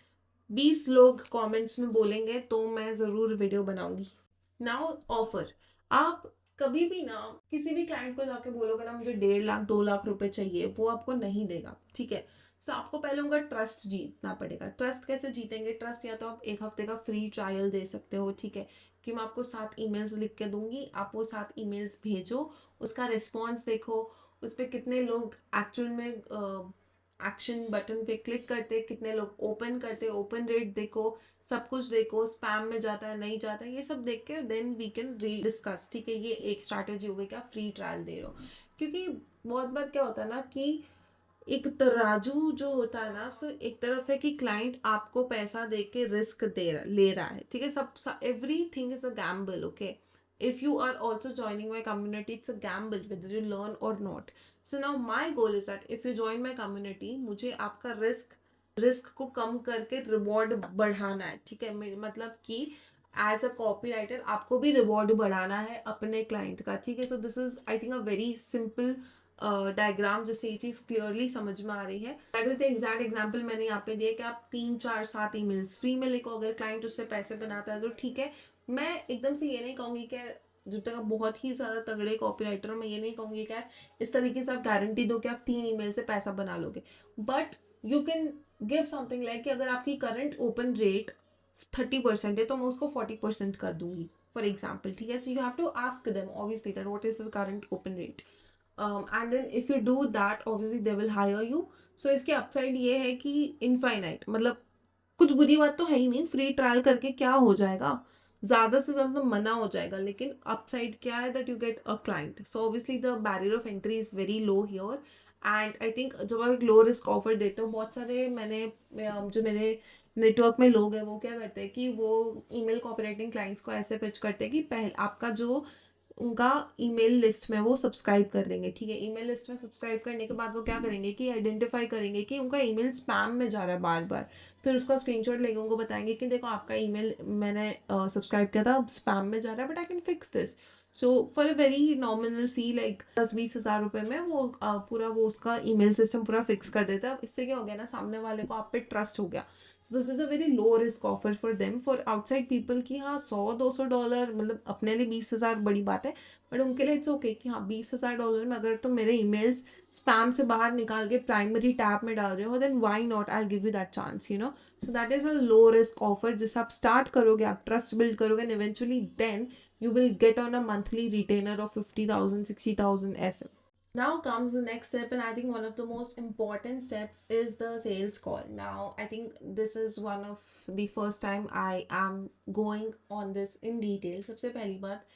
20 लोग comments में बोलेंगे तो मैं ज़रूर video बनाऊंगी. Now offer, आप कभी भी ना किसी भी क्लाइंट को जाके बोलोगे ना मुझे 1.5 लाख 2 लाख रुपए चाहिए, वो आपको नहीं देगा, ठीक है। सो आपको पहले उनका ट्रस्ट जीतना पड़ेगा. ट्रस्ट कैसे जीतेंगे? ट्रस्ट या तो आप 1 हफ्ते का फ्री ट्रायल दे सकते हो, ठीक है, कि मैं आपको 7 ईमेल्स लिख के दूंगी, आप वो 7 ईमेल्स भेजो, उसका रिस्पॉन्स देखो, उस पर कितने लोग एक्चुअल में एक्शन बटन पे क्लिक करते, कितने लोग ओपन करते, ओपन रेट देखो, सब कुछ देखो, स्पैम में जाता है नहीं जाता है, ये सब देख के देन वी कैन डिस्कस, ठीक है। ये एक स्ट्रैटेजी हो गई कि आप फ्री ट्रायल दे रहे हो, क्योंकि बहुत बार क्या होता है ना कि एक तराजू जो होता है ना, सो एक तरफ है कि क्लाइंट आपको पैसा दे के रिस्क ले रहा है, ठीक है, सब everything is a gamble, okay. if you are also joining my community, it's a gamble whether you learn or not. So now my goal is that if you join my community, मुझे आपका risk को कम करके reward बढ़ाना है, ठीक है। मतलब कि एज अ कॉपी राइटर आपको भी रिवॉर्ड बढ़ाना है अपने क्लाइंट का, ठीक है। सो this is I think a very simple diagram जिससे ये चीज़ क्लियरली समझ में आ रही है. That is the exact example मैंने यहाँ पे दिया कि आप 3 4 7 ईमेल्स फ्री में लिखो, अगर क्लाइंट उससे पैसे बनाता है तो ठीक है. मैं एकदम से ये नहीं कहूँगी कि जब तक आप बहुत ही ज़्यादा तगड़े कॉपीराइटर हो, मैं ये नहीं कहूँगी कि इस तरीके से आप गारंटी दो कि आप 3 ईमेल से पैसा बना लोगे, but you can give something like कि अगर आपकी करंट ओपन रेट 30% है तो मैं उसको 40% कर दूंगी, फॉर एग्जाम्पल, ठीक है। So you have to ask them obviously that what is the current open rate, and then if you do that obviously they will hire you. So इसके upside ये है कि इनफाइनाइट, मतलब कुछ बुरी बात तो है ही नहीं, फ्री ट्रायल करके क्या हो जाएगा, ज़्यादा से ज़्यादा तो मना हो जाएगा, लेकिन अपसाइड क्या है that you get a client. So obviously the barrier of entry is very low here, and I think जब आप एक लो रिस्क ऑफर देते हो, बहुत सारे जो मेरे नेटवर्क में लोग हैं वो क्या करते हैं कि वो ईमेल कॉपीराइटिंग क्लाइंट्स को ऐसे पिच करते हैं कि पहले आपका जो उनका ईमेल लिस्ट में वो सब्सक्राइब कर देंगे, ठीक है। ईमेल लिस्ट में सब्सक्राइब करने के बाद वो क्या करेंगे कि आइडेंटिफाई करेंगे कि उनका ईमेल स्पैम में जा रहा है बार बार, फिर उसका स्क्रीनशॉट लेके उनको बताएंगे कि देखो आपका ईमेल मैंने सब्सक्राइब किया था, स्पैम में जा रहा है, but I can fix this. So for a very nominal fee like 10-20 हज़ार रुपये में वो पूरा वो उसका ईमेल सिस्टम पूरा फिक्स कर देता है. इससे क्या हो गया ना, सामने वाले को आप पे ट्रस्ट हो गया. So this is a very low risk offer for them. For outside people की हाँ $100-200 मतलब अपने लिए 20,000 बड़ी बात है, बट उनके लिए इट्स ओके कि हाँ $20,000 में अगर तुम मेरे ईमेल्स स्पैम से बाहर निकाल के प्राइमरी टैब में डाल रहे हो, then why not, I give you that chance, you know. So that is a low risk offer जिससे आप स्टार्ट करोगे, आप ट्रस्ट बिल्ड करोगे, and eventually then you will get on a monthly retainer of 50,000 60,000 ऐसे. Now comes the next step, and I think one of the most important steps is the sales call. Now I think this is one of the first time I am going on this in detail. सबसे पहली बात,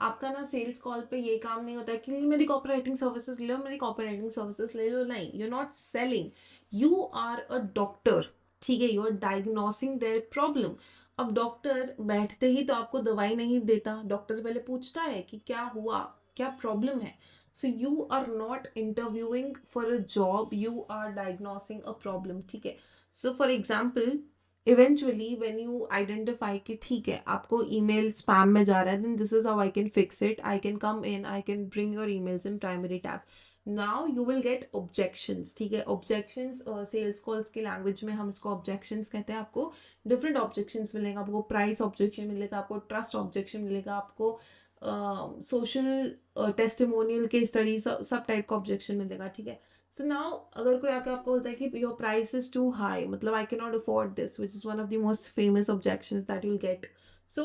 आपका ना sales call पे ये काम नहीं होता है कि मेरी कॉपीराइटिंग सर्विसेज ले लो, मेरी कॉपीराइटिंग सर्विसेज ले लो. नहीं, you are not selling, you are a doctor, ठीक है. You are diagnosing their problem. अब डॉक्टर बैठते ही तो आपको दवाई नहीं देता, डॉक्टर पहले पूछता है कि क्या हुआ, क्या प्रॉब्लम है. So you are not interviewing for a job, you are diagnosing a problem, ठीक है. So for example, eventually when you identify कि ठीक है आपको ईमेल स्पैम में जा रहा है, then this is how I can fix it. I can come in, I can bring your emails in primary tab. Now you will get objections, ठीक है. ऑब्जेक्शंस सेल्स कॉल्स की लैंग्वेज में हम इसको ऑब्जेक्शंस कहते हैं. आपको डिफरेंट ऑब्जेक्शंस मिलेंगे, आपको प्राइस ऑब्जेक्शन मिलेगा, आपको ट्रस्ट ऑब्जेक्शन मिलेगा, आपको सोशल टेस्टिमोनियल के स्टडी सब टाइप का ऑब्जेक्शन मिलेगा, ठीक है। सो नाउ अगर कोई आके आपको बोलता है कि your price is too high, मतलब I can not afford this, which is one of the most famous objections that you get. So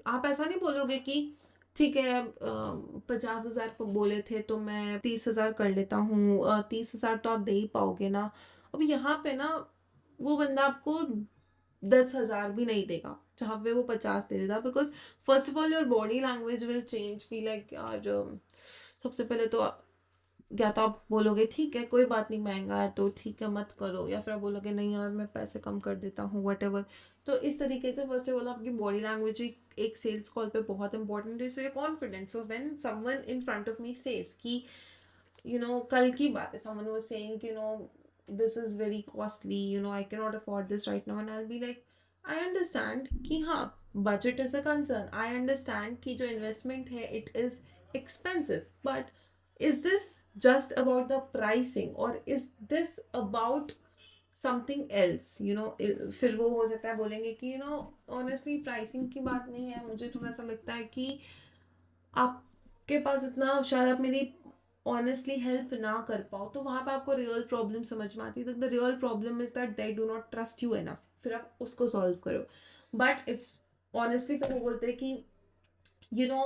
आप ऐसा नहीं बोलोगे कि ठीक है 50,000 बोले थे तो मैं 30,000 कर लेता हूँ, 30,000 तो आप दे ही पाओगे ना। अब यहाँ पे ना वो बंदा आपको 10,000 भी नहीं देगा जहाँ पे वो 50 दे देता, because first of all your body language will change, be like यार सबसे पहले तो या तो आप बोलोगे ठीक है कोई बात नहीं महंगा है तो ठीक है मत करो, या फिर आप बोलोगे नहीं यार मैं पैसे कम कर देता हूँ वट एवर। तो इस तरीके से फर्स्ट ऑफ ऑल आपकी बॉडी लैंग्वेज भी एक सेल्स कॉल पे बहुत इंपॉर्टेंट है। So your confidence, so when someone in front of me says कि कल की बात है, someone was saying this is very costly, I cannot afford this right now, and I'll be like I understand कि हाँ budget is a concern, I understand कि जो investment है it is expensive, but is this just about the pricing or is this about something else? फिर वो हो सकता है बोलेंगे कि honestly pricing की बात नहीं है, मुझे थोड़ा सा लगता है कि आपके पास इतना शायद आप मेरी ऑनेस्टली हेल्प ना कर पाओ, तो वहाँ पे आपको रियल प्रॉब्लम समझ में आती है। The real problem is that they do not trust you enough, फिर आप उसको सॉल्व करो। बट इफ ऑनेस्टली फिर वो बोलते हैं कि you know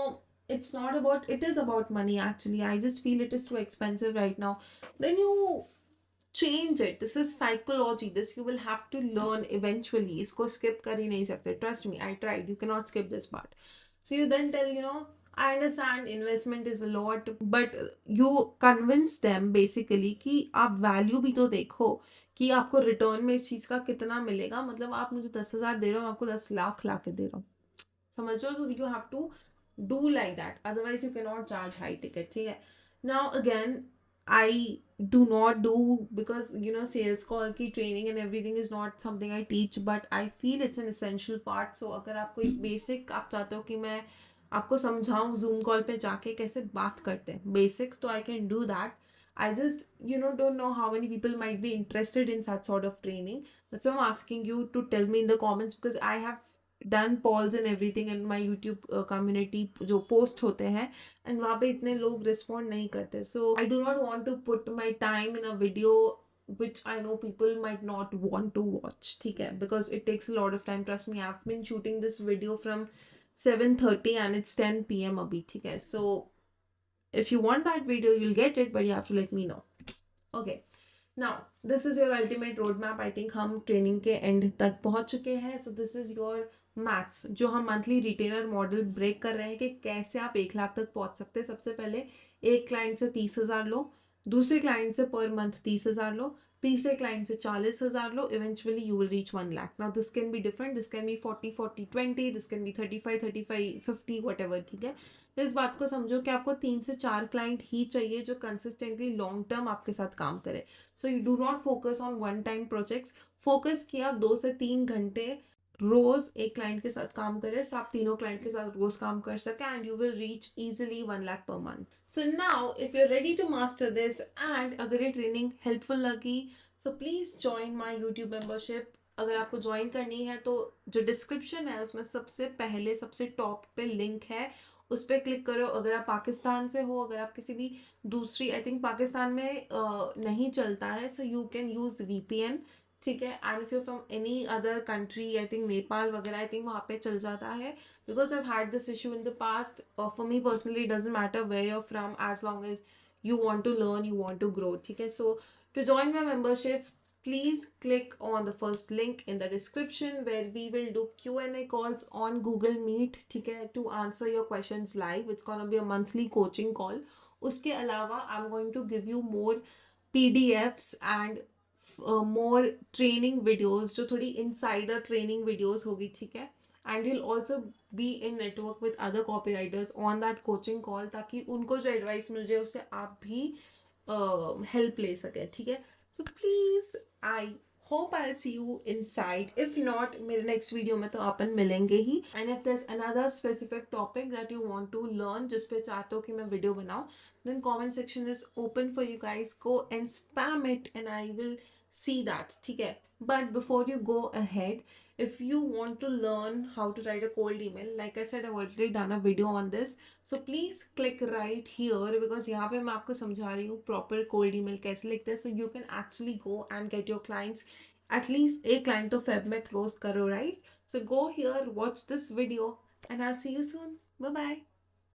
it's not about, it is about money actually, I just feel it is too expensive right now, then you change it. This is psychology, this you will have to learn eventually, इसको skip कर ही नहीं सकते, trust me, I tried, you cannot skip this part. So you then tell I understand investment is a lot, but you convince them basically कि आप value भी तो देखो कि आपको रिटर्न में इस चीज का कितना मिलेगा। मतलब आप मुझे 10,000 दे रहे हो, आपको 10 लाख ला के दे रहा हूँ, समझ रहे हो? तो you have to do like that, otherwise you can not charge high ticket, ठीक है। Now again I do not do, because sales call की training and everything is not something I teach, but I feel it's an essential part. So अगर आपको एक basic आप चाहते हो कि मैं आपको समझाऊं जूम कॉल पे जाके कैसे बात करते हैं बेसिक, तो I can do that. I just don't know how many people might be interested in such sort of training. That's why I'm asking you to tell me in the comments, because I have done polls and everything in my YouTube community जो post होते हैं, and वहाँ पे इतने लोग respond नहीं करते. So I do not want to put my time in a video which I know people might not want to watch, ठीक है, because it takes a lot of time. Trust me, I've been shooting this video from 7:30 and it's 10 p.m. अभी, ठीक है। So if you want that video you'll get it, but you have to let me know. Okay, now this is your ultimate roadmap. I think हम training के and तक पहुंच चुके हैं. So this is your maths जो हम monthly retainer model break कर रहे हैं कि कैसे आप 1 लाख तक पहुंच सकते हैं। सबसे पहले एक क्लाइंट से 30,000 लो, दूसरे क्लाइंट से पर मंथ 30,000 लो, तीसरे क्लाइंट से 40,000 लो, eventually you will reach 1 lakh. Now this can be different, this can be 40-40-20, this can be 35-35-50, whatever, ठीक है। तो इस बात को समझो कि आपको 3 से 4 क्लाइंट ही चाहिए जो कंसिस्टेंटली लॉन्ग टर्म आपके साथ काम करे। सो you do not focus on one time projects, focus किया 2 से 3 घंटे रोज एक क्लाइंट के साथ काम करें, सो आप तीनों क्लाइंट के साथ रोज काम कर सके, and you will reach easily 1 lakh per month. So now if you are ready to master this, and अगर ये ट्रेनिंग हेल्पफुल लगी, so please join my YouTube membership. अगर आपको ज्वाइन करनी है तो जो डिस्क्रिप्शन है उसमें सबसे पहले सबसे टॉप पे लिंक है, उस पर क्लिक करो। अगर आप पाकिस्तान से हो, अगर आप किसी भी दूसरी, आई थिंक पाकिस्तान में नहीं चलता है, so you can use VPN, ठीक है। And if you from any other country, I think Nepal वगैरह, आई थिंक वहाँ पे चल जाता है, because I had this issue in the past. For me personally doesn't matter where you are from, as long as you want to learn, you want to grow, ठीक है। So to join my membership, please click on the first link in the description where we will do Q&A calls on Google Meet, ठीक है, to answer your questions live. It's gonna be a monthly coaching call. उसके अलावा I'm going to give you more PDFs and more training videos, जो थोड़ी insider training videos होगी, ठीक है। And you'll also be in network with other copywriters on that coaching call, ताकि उनको जो एडवाइस मिल रही है उससे आप भी हेल्प ले सके, ठीक है। So please I hope I see you inside, if not मेरे नेक्स्ट वीडियो में तो अपन मिलेंगे ही। And if there's another specific topic that you want to learn, जिस पे चाहते हो कि मैं वीडियो बनाऊं, then comment section is open for you guys. Go and spam it and I will see that, ठीक है। But before you go ahead, if you want to learn how to write a cold email, like I said, I've already done a video on this. So please click right here because यहाँ पे मैं आपको समझा रही हूँ proper cold email कैसे लिखते हैं. So you can actually go and get your clients. At least एक client तो Feb में close करो, right? So go here, watch this video, and I'll see you soon. Bye bye.